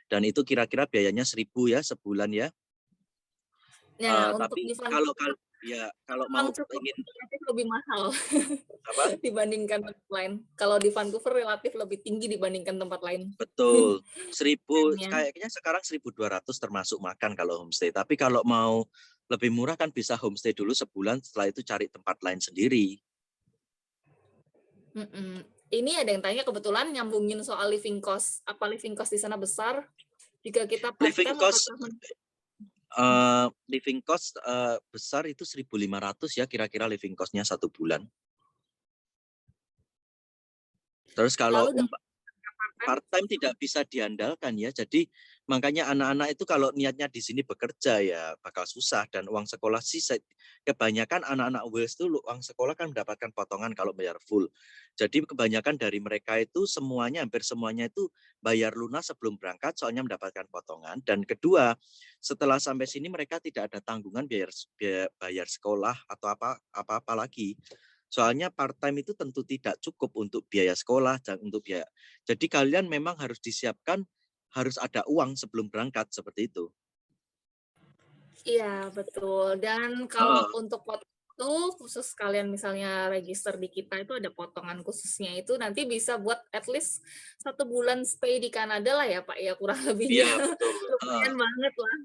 dan itu kira-kira biayanya 1.000 ya sebulan ya.
Nah, untuk
Tapi
di
kalau mau
Vancouver
ingin
relatif lebih mahal
apa?
dibandingkan tempat lain. Kalau di Vancouver relatif lebih tinggi dibandingkan tempat lain.
Betul. 1.000
Harganya.
kayaknya sekarang 1.200 termasuk makan kalau homestay. Tapi kalau mau lebih murah kan bisa homestay dulu sebulan, setelah itu cari tempat lain sendiri.
Ini ada yang tanya kebetulan nyambungin soal living cost. Apa living cost di sana besar? Jika kita
Living
part-time
cost
apakah
living cost besar itu 1.500 ya kira-kira living cost-nya 1 bulan. Terus kalau
lalu
part-time tidak bisa diandalkan ya. Jadi makanya anak-anak itu kalau niatnya di sini bekerja ya bakal susah, dan uang sekolah sih kebanyakan anak-anak Wales itu uang sekolah kan mendapatkan potongan kalau bayar full. Jadi kebanyakan dari mereka itu hampir semuanya itu bayar lunas sebelum berangkat soalnya mendapatkan potongan, dan kedua setelah sampai sini mereka tidak ada tanggungan bayar sekolah atau apa lagi. Soalnya part-time itu tentu tidak cukup untuk biaya sekolah dan untuk biaya. Jadi kalian memang harus disiapkan, harus ada uang sebelum berangkat, seperti itu.
iya, betul. Dan kalau untuk itu khusus kalian misalnya register di kita itu ada potongan khususnya, itu nanti bisa buat at least 1 bulan stay di Kanada lah ya Pak ya, kurang lebihnya.
Iya, betul.
Lumayan banget lah.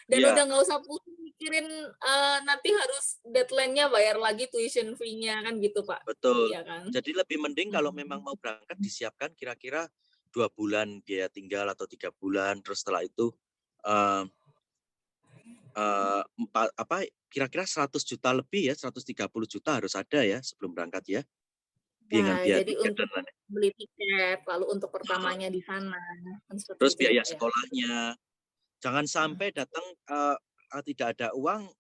Dan
Iya.
udah nggak usah pusing mikirin nanti harus deadline-nya bayar lagi tuition fee-nya kan gitu Pak.
Betul.
Iya kan?
Jadi lebih mending kalau memang mau berangkat disiapkan kira-kira 2 bulan biaya tinggal atau 3 bulan, terus setelah itu kira-kira 100 juta lebih ya, 130 juta harus ada ya sebelum berangkat ya. Dengan
Nah,
biaya
jadi
tiket
untuk
dan lain-lain.
beli tiket, lalu untuk pertamanya di sana, kan seperti
Terus
itu ya
biaya
Pak ya?
sekolahnya. Jangan sampai datang tidak ada uang,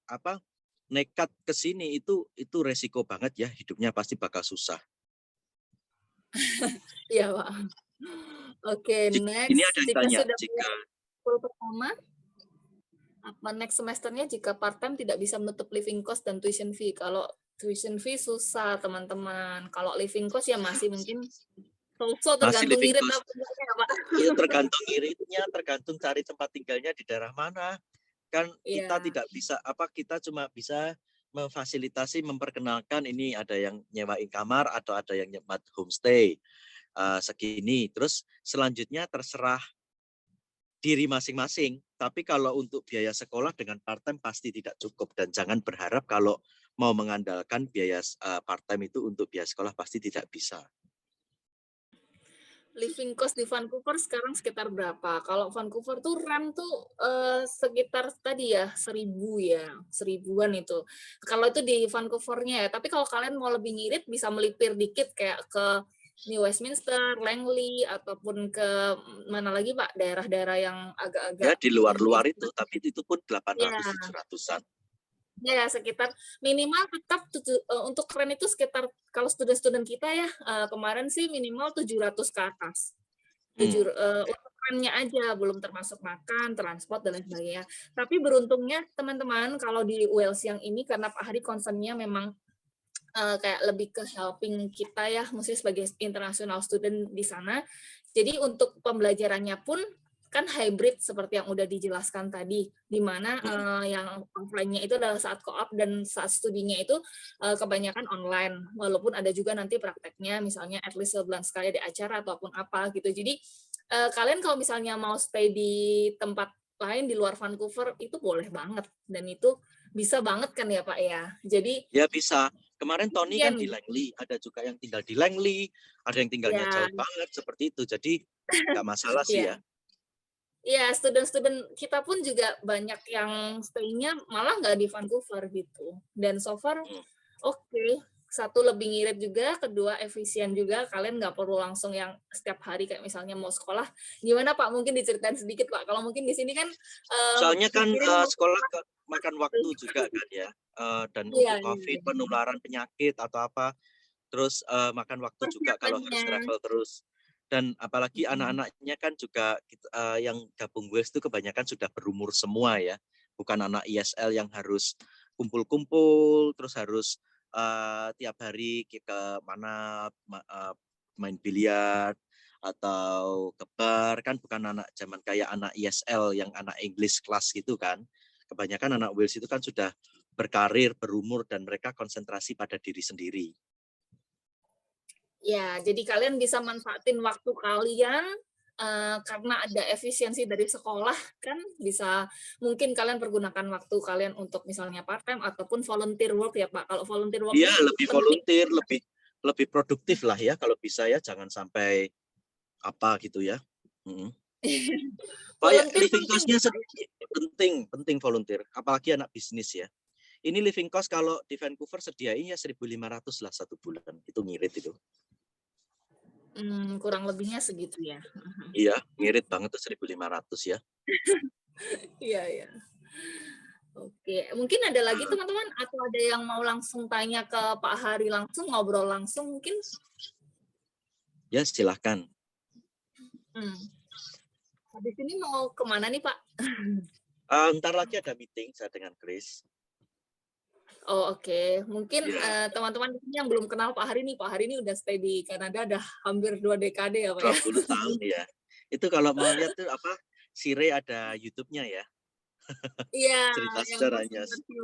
nekat ke sini, itu resiko banget ya, hidupnya pasti bakal susah.
Iya Pak. Oke,
Ini
next.
ada yang
Jika
tanya,
sudah full pertama, apa next semesternya jika part-time tidak bisa menutup living cost dan tuition fee. Kalau tuition fee susah teman-teman. Kalau living cost ya masih mungkin so
masih
tergantung
living
irit
cost.
apa enggaknya Pak.
Iya, tergantung iritnya, tergantung cari tempat tinggalnya di daerah mana. Kan kita tidak bisa, kita cuma bisa memfasilitasi, memperkenalkan ini ada yang nyewain kamar atau ada yang nyewa homestay segini. Terus selanjutnya terserah diri masing-masing. Tapi kalau untuk biaya sekolah dengan part-time pasti tidak cukup, dan jangan berharap kalau mau mengandalkan biaya part-time itu untuk biaya sekolah pasti tidak bisa.
Living cost di Vancouver sekarang sekitar berapa? Kalau Vancouver tuh rent tuh sekitar tadi ya 1.000 ya, 1.000-an itu. Kalau itu di Vancouvernya ya. Tapi kalau kalian mau lebih ngirit bisa melipir dikit kayak ke New Westminster, Langley, ataupun ke mana lagi Pak? Daerah-daerah yang
Ya
agak-agak
di luar-luar itu, tapi itu pun
ya,
800-700-an.
ya sekitar minimal tetap untuk rent itu sekitar kalau student-student kita ya kemarin sih minimal 700 ke atas. Untuk rent-nya aja, belum termasuk makan, transport, dan lain sebagainya. Tapi beruntungnya teman-teman, kalau di ULS yang ini, karena Pak Hari concern-nya memang kayak lebih ke helping kita ya, mesti sebagai international student di sana. Jadi untuk pembelajarannya pun kan hybrid seperti yang udah dijelaskan tadi, di mana yang offline-nya itu adalah saat co-op dan saat studinya itu kebanyakan online, walaupun ada juga nanti prakteknya, misalnya at least sebulan sekali ada acara ataupun apa gitu. Jadi kalian kalau misalnya mau stay di tempat lain di luar Vancouver itu boleh banget, dan itu bisa banget kan ya Pak ya. Jadi
ya bisa. Kemarin Tony kan di
weekend
Langley, ada juga yang tinggal di Langley, ada yang tinggalnya
ya,
jauh banget seperti itu. Jadi nggak masalah sih ya.
ya. Iya, student-student kita pun juga banyak yang stay-nya malah nggak di Vancouver gitu. Dan so far oke. Satu lebih ngirit juga, kedua efisien juga. Kalian nggak perlu langsung yang setiap hari kayak misalnya mau sekolah. Gimana Pak? Mungkin diceritain sedikit Pak. Kalau mungkin di sini kan
Soalnya kan
mikirin mau
sekolah
sekolah.
makan waktu juga kan ya. Dan
Iya,
untuk COVID, penularan penyakit atau apa, terus makan waktu juga kalau harus
persiapannya.
travel terus. Dan apalagi anak-anaknya kan juga yang gabung WES itu kebanyakan sudah berumur semua ya. Bukan anak ISL yang harus kumpul-kumpul, terus harus tiap hari ke mana main biliar atau ke bar, kan bukan anak zaman kayak anak ISL yang anak English class gitu kan. Kebanyakan anak WES itu kan sudah berkarir, berumur, dan mereka konsentrasi pada diri sendiri.
Ya, jadi kalian bisa manfaatin waktu kalian karena ada efisiensi dari sekolah kan bisa mungkin kalian pergunakan waktu kalian untuk misalnya part time ataupun volunteer work ya Pak. Kalau volunteer work
Iya,
nih
lebih
penting.
volunteer, lebih produktif lah ya kalau bisa ya, jangan sampai apa gitu ya. Kayak
Volunteer
living
penting
cost-nya
Pak.
penting volunteer, apalagi anak bisnis ya. Ini living cost kalau di Vancouver sediainnya 1.500 lah 1 bulan, itu ngirit itu.
Kurang lebihnya segitu ya.
Iya, ngirit banget tuh 1.500 ya.
Iya, iya. Oke, mungkin ada lagi teman-teman atau ada yang mau langsung tanya ke Pak Hari langsung, ngobrol langsung mungkin?
Ya, silahkan.
Habis ini mau kemana nih Pak?
Ntar lagi ada meeting saya dengan Chris.
Oh oke, mungkin
Ya,
teman-teman di sini yang belum kenal Pak Hari nih, Pak Hari ini udah stay di Kanada udah hampir 2 dekade ya Pak ya?
20 tahun ya. Itu kalau mau lihat tuh apa, si Ray ada YouTube-nya ya.
Iya,
Cerita
yang pas
sejarahnya.
interview.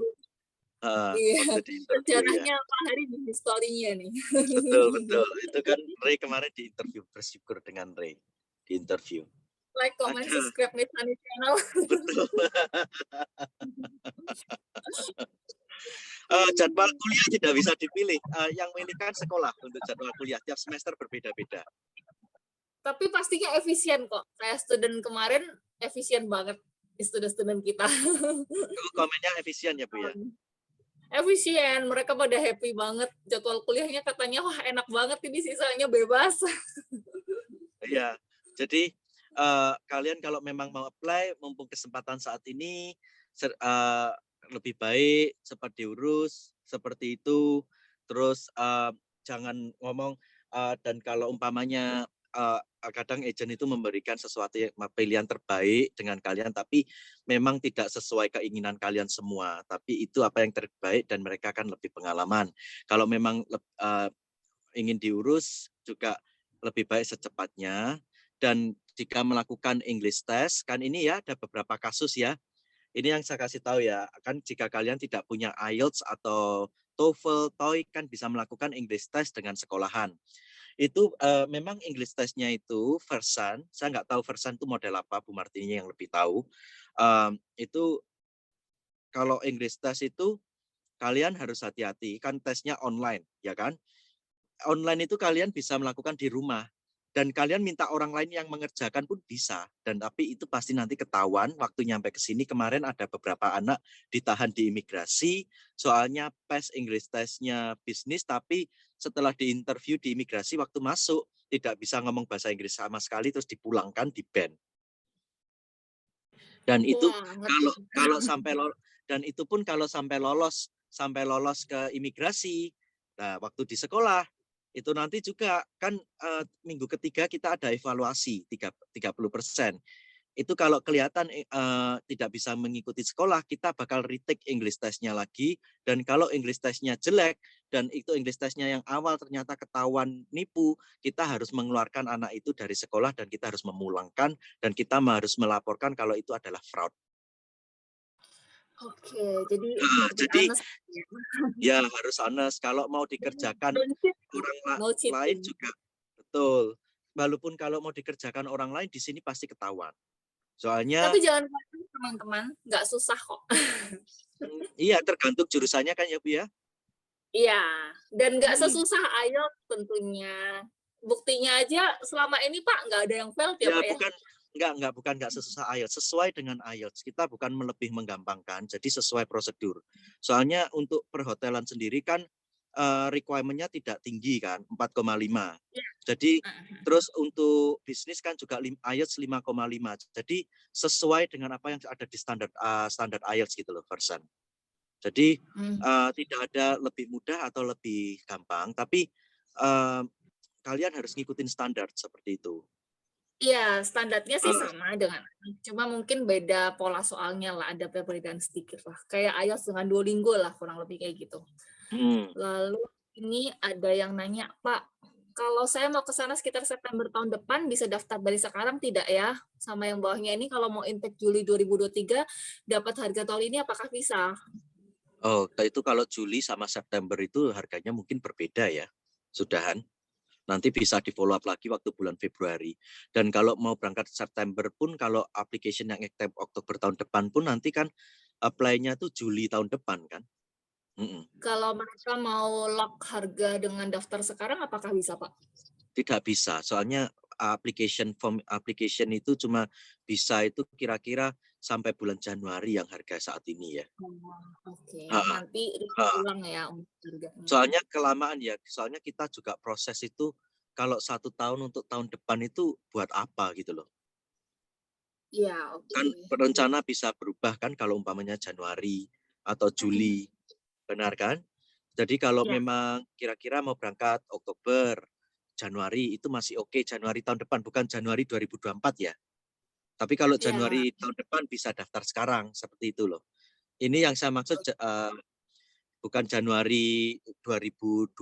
Iya,
Waktu di interview ya.
sejarahnya Pak Hari di historinya nih.
Betul. Itu kan Ray kemarin di interview, bersyukur dengan Ray di interview.
Like, comment,
Aduh,
subscribe nih channel.
betul. Jadwal kuliah tidak bisa dipilih. Yang memilihkan sekolah untuk jadwal kuliah tiap semester berbeda-beda.
Tapi pastinya efisien kok. Kayak student kemarin efisien banget student-student kita.
Itu komennya efisien ya Bu ya.
Efisien, mereka pada happy banget. Jadwal kuliahnya katanya wah enak banget ini sisanya bebas.
Iya. Jadi kalian kalau memang mau apply, mumpung kesempatan saat ini lebih baik cepat diurus seperti itu. Terus jangan ngomong dan kalau umpamanya kadang agent itu memberikan sesuatu yang pilihan terbaik dengan kalian, tapi memang tidak sesuai keinginan kalian semua. Tapi itu apa yang terbaik dan mereka akan lebih pengalaman. Kalau memang ingin diurus juga lebih baik secepatnya. Dan jika melakukan English test, kan ini ya ada beberapa kasus ya. Ini yang saya kasih tahu ya, kan jika kalian tidak punya IELTS atau TOEFL, TOEIC kan bisa melakukan English test dengan sekolahan. Itu memang English testnya itu Versan, saya nggak tahu Versan itu model apa, Bu Martini yang lebih tahu. Itu kalau English test itu kalian harus hati-hati, kan tesnya online, ya kan? Online itu kalian bisa melakukan di rumah. Dan kalian minta orang lain yang mengerjakan pun bisa. Dan tapi itu pasti nanti ketahuan waktu nyampe ke sini. Kemarin ada beberapa anak ditahan di imigrasi, soalnya English testnya bisnis, tapi setelah diinterview di imigrasi waktu masuk, tidak bisa ngomong bahasa Inggris sama sekali, terus dipulangkan, di-ban. Dan itu kalau sampai dan itu pun kalau sampai lolos ke imigrasi. Nah, waktu di sekolah itu nanti juga kan minggu ketiga kita ada evaluasi 30%. Itu kalau kelihatan tidak bisa mengikuti sekolah, kita bakal retake English testnya lagi. Dan kalau English testnya jelek dan itu English testnya yang awal ternyata ketahuan nipu, kita harus mengeluarkan anak itu dari sekolah dan kita harus memulangkan dan kita harus melaporkan kalau itu adalah fraud.
Oke, jadi
Jadi ya harus honest. Kalau mau dikerjakan orang lain juga betul. Walaupun kalau mau dikerjakan orang lain di sini pasti ketahuan. Soalnya
tapi jangan khawatir teman-teman, nggak susah kok.
Iya, tergantung jurusannya kan ya Bu ya.
Iya, dan nggak sesusah IELTS tentunya. Buktinya aja selama ini Pak nggak ada yang fail ya Pak ya.
Bukan nggak sesusah IELTS, sesuai dengan IELTS. Kita bukan lebih menggampangkan, jadi sesuai prosedur. Soalnya untuk perhotelan sendiri kan requirement-nya tidak tinggi kan, 4,5. Ya. Jadi terus untuk bisnis kan juga IELTS 5,5. Jadi sesuai dengan apa yang ada di standar IELTS gitu loh, version. Jadi tidak ada lebih mudah atau lebih gampang, tapi kalian harus ngikutin standar seperti itu.
Iya, standarnya sih sama dengan, cuma mungkin beda pola soalnya lah, ada perbedaan sedikit lah. Kayak IELTS dengan Duolingo lah, kurang lebih kayak gitu. Lalu ini ada yang nanya, Pak, kalau saya mau ke sana sekitar September tahun depan, bisa daftar dari sekarang tidak ya? Sama yang bawahnya ini, kalau mau intake Juli 2023, dapat harga tol ini apakah bisa?
Oh, itu kalau Juli sama September itu harganya mungkin berbeda ya, sudahan. Nanti bisa di follow up lagi waktu bulan Februari. Dan kalau mau berangkat September pun, kalau application yang active Oktober tahun depan pun nanti kan apply-nya tuh Juli tahun depan kan.
Kalau mereka mau lock harga dengan daftar sekarang, apakah bisa Pak?
Tidak bisa, soalnya application itu cuma bisa itu kira-kira sampai bulan Januari yang harga saat ini ya.
Oke, nanti ulang ya harganya.
Soalnya kelamaan ya, soalnya kita juga proses itu kalau 1 tahun untuk tahun depan itu buat apa gitu loh.
Iya, oke.
Kan rencana bisa berubah kan kalau umpamanya Januari atau Juli, benar kan? Jadi kalau memang kira-kira mau berangkat Oktober, Januari itu masih oke, Januari tahun depan, bukan Januari 2024 ya. Tapi kalau Januari tahun depan bisa daftar sekarang, seperti itu loh. Ini yang saya maksud bukan Januari 2025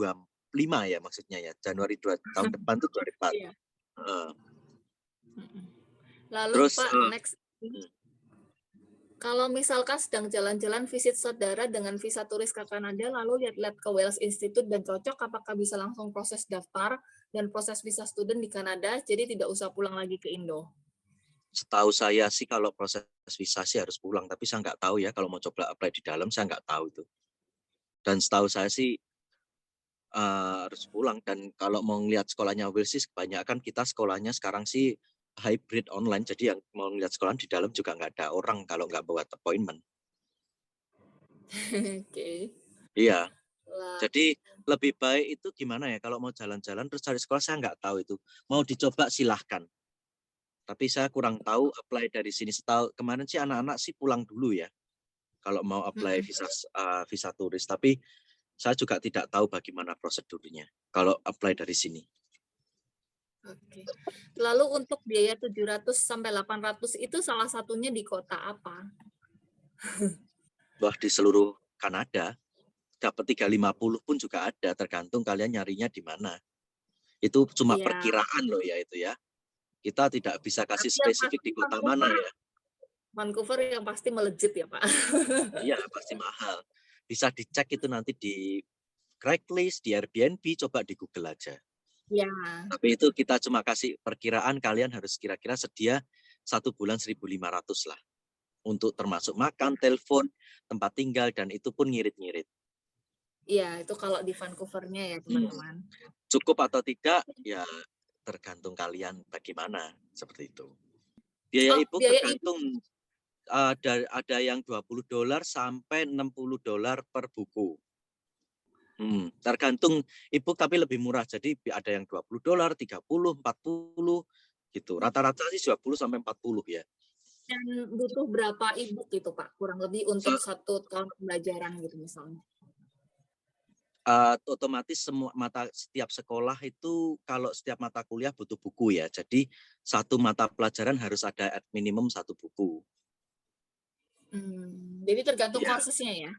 ya maksudnya ya. Januari tahun depan itu 2024.
Iya. Lalu
terus,
Pak, next. Kalau misalkan sedang jalan-jalan visit saudara dengan visa turis ke Kanada, lalu lihat-lihat ke Wales Institute dan cocok, apakah bisa langsung proses daftar dan proses visa student di Kanada, jadi tidak usah pulang lagi ke Indo?
Setahu saya sih kalau proses visa sih harus pulang, tapi saya nggak tahu ya kalau mau coba apply di dalam, saya nggak tahu itu. Dan setahu saya sih harus pulang. Dan kalau mau ngelihat sekolahnya Wales sih kebanyakan kita sekolahnya sekarang sih hybrid online, jadi yang mau ngelihat sekolah di dalam juga nggak ada orang kalau nggak buat appointment.
Oke.
Iya. Jadi lebih baik itu gimana ya, kalau mau jalan-jalan terus cari sekolah, saya nggak tahu itu. Mau dicoba silahkan. Tapi saya kurang tahu apply dari sini. Setahu kemarin sih anak-anak sih pulang dulu ya, kalau mau apply visa turis. Tapi saya juga tidak tahu bagaimana prosedurnya kalau apply dari sini.
Oke. Lalu untuk biaya 700 sampai 800 itu salah satunya di kota apa?
Wah, di seluruh Kanada. Dapat 350 pun juga ada, tergantung kalian nyarinya di mana. Itu cuma perkiraan loh ya itu ya. Kita tidak bisa kasih spesifik di kota mana ya.
Vancouver yang pasti melejit ya Pak.
Iya, pasti mahal. Bisa dicek itu nanti di Craigslist, di Airbnb, coba di Google aja.
Ya.
Tapi itu kita cuma kasih perkiraan, kalian harus kira-kira sedia 1 bulan 1.500 lah. Untuk termasuk makan, telepon, tempat tinggal, dan itu pun ngirit-ngirit.
Iya, itu kalau di Vancouver-nya ya, teman-teman.
Cukup atau tidak, ya tergantung kalian bagaimana, seperti itu. Biaya
Oh,
e-book
biaya
tergantung, ada yang $20 sampai $60 per buku. Tergantung e-book tapi lebih murah. Jadi ada yang $20, 30, 40 gitu. Rata-rata sih 20 sampai 40 ya.
dan butuh berapa e-book gitu, Pak? Kurang lebih untuk
So,
1 tahun pembelajaran gitu misalnya.
otomatis setiap sekolah itu kalau setiap mata kuliah butuh buku ya. Jadi satu mata pelajaran harus ada at minimum 1 buku.
Jadi tergantung
Ya,
courses-nya ya?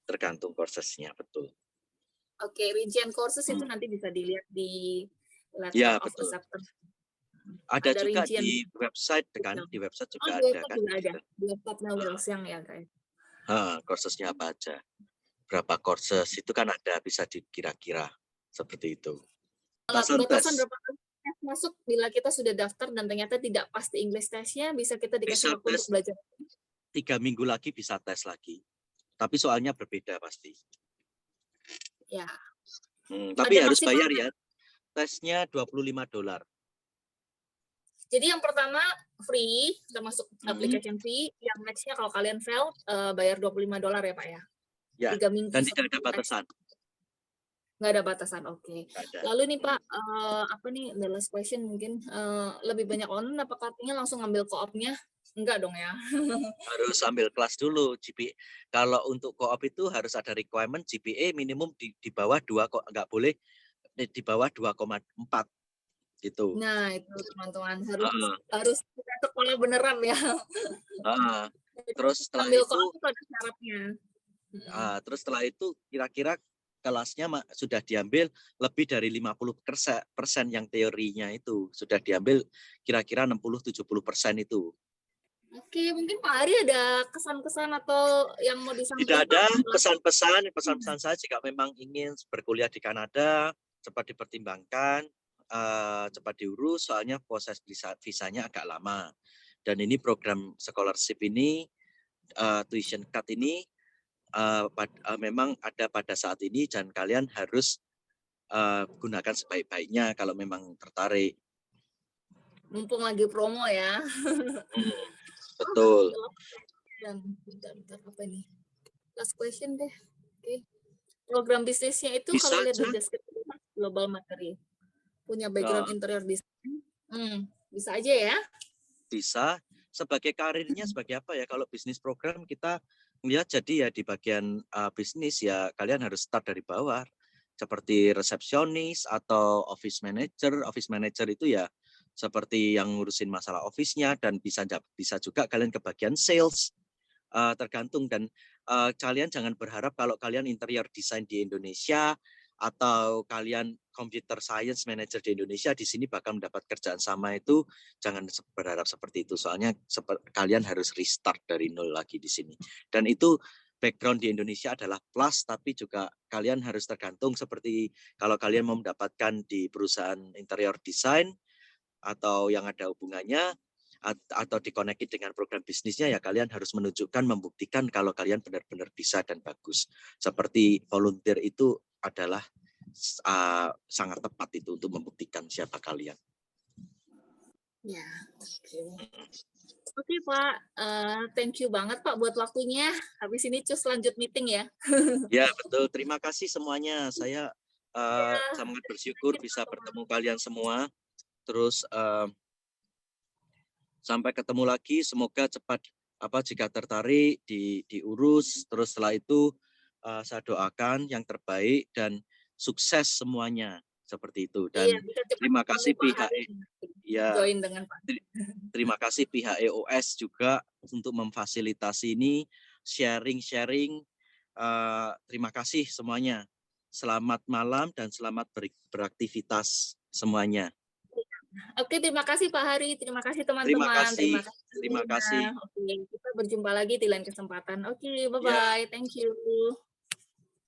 tergantung kursesnya, betul.
Oke, rincian courses itu nanti bisa dilihat di Letter
Ya,
of
betul.
Acceptance.
Ada juga
rincian
di website kan, di website
Oh,
juga
di
ada
website
kan.
juga ada. Di website-nya Wilsyang ya, guys.
Kursesnya apa aja. Berapa kursus itu kan ada, bisa dikira-kira seperti itu.
Batasan
Tes
berapa tes masuk bila kita sudah daftar dan ternyata tidak pasti English test-nya, bisa kita dikasih
bisa
waktu untuk
tes
belajar.
3 minggu lagi, bisa tes lagi. Tapi soalnya berbeda pasti.
Ya.
Tapi
Ada
harus bayar
maksimal.
ya. Tesnya $25.
Jadi yang pertama free, termasuk application fee. Yang next-nya kalau kalian fail, bayar $25 ya, Pak ya?
Ya,
3 minggu
dan tidak ada
tes.
batasan.
Nggak ada batasan, oke.
Ada.
Lalu nih Pak, apa nih, the last question mungkin, lebih banyak online apa artinya langsung ngambil co-op-nya? Enggak dong ya?
Harus ambil kelas dulu. Kalau untuk co-op itu harus ada requirement GPA minimum di bawah 2, kok nggak boleh di bawah 2,4 gitu.
Nah, itu teman-teman harus kita sekolah beneran ya.
Terus setelah
Ambil
itu
co-op itu ada syaratnya.
terus setelah itu kira-kira kelasnya sudah diambil lebih dari 50% yang teorinya itu sudah diambil, kira-kira 60-70% itu.
Oke, mungkin Pak Ari ada kesan-kesan atau yang mau
Tidak
disampaikan
ada
Pak?
pesan-pesan saya jika memang ingin berkuliah di Kanada, cepat dipertimbangkan, cepat diurus, soalnya proses visanya agak lama. Dan ini program scholarship ini, tuition cut ini memang ada pada saat ini, dan kalian harus gunakan sebaik-baiknya kalau memang tertarik.
Mumpung lagi promo ya.
Betul.
Bentar, apa nih? Last question deh. Oke. Program bisnisnya itu
Bisa
kalau lihat
aja.
di deskripsi global materi. Punya background interior design. Bisa aja ya.
Bisa. Sebagai karirnya sebagai apa ya? Kalau bisnis program kita melihat jadi ya di bagian bisnis ya kalian harus start dari bawah. Seperti resepsionis atau office manager. Office manager itu ya seperti yang ngurusin masalah office-nya, dan bisa juga kalian ke bagian sales. Tergantung, dan kalian jangan berharap kalau kalian interior design di Indonesia atau kalian computer science manager di Indonesia di sini bakal mendapat kerjaan sama. Itu jangan berharap seperti itu, soalnya kalian harus restart dari nol lagi di sini. Dan itu background di Indonesia adalah plus, tapi juga kalian harus tergantung, seperti kalau kalian mau mendapatkan di perusahaan interior design atau yang ada hubungannya atau dikonekti dengan program bisnisnya, ya kalian harus menunjukkan, membuktikan kalau kalian benar-benar bisa dan bagus. Seperti volunteer itu adalah sangat tepat itu untuk membuktikan siapa kalian.
Ya, oke. Oke Pak, thank you banget Pak buat waktunya. Habis ini cus lanjut meeting ya.
Ya betul, terima kasih semuanya. Saya sangat bersyukur bisa bertemu kalian semua. Terus sampai ketemu lagi, semoga cepat jika tertarik diurus. Terus setelah itu saya doakan yang terbaik dan sukses semuanya, seperti itu. Dan terima kasih pihak
join dengan Pak.
Terima kasih pihak EOS juga untuk memfasilitasi ini, sharing. Terima kasih semuanya. Selamat malam dan selamat beraktivitas semuanya.
Oke, terima kasih Pak Hari, terima kasih teman-teman.
Terima kasih.
Oke, kita berjumpa lagi di lain kesempatan. Oke, bye-bye. Thank you.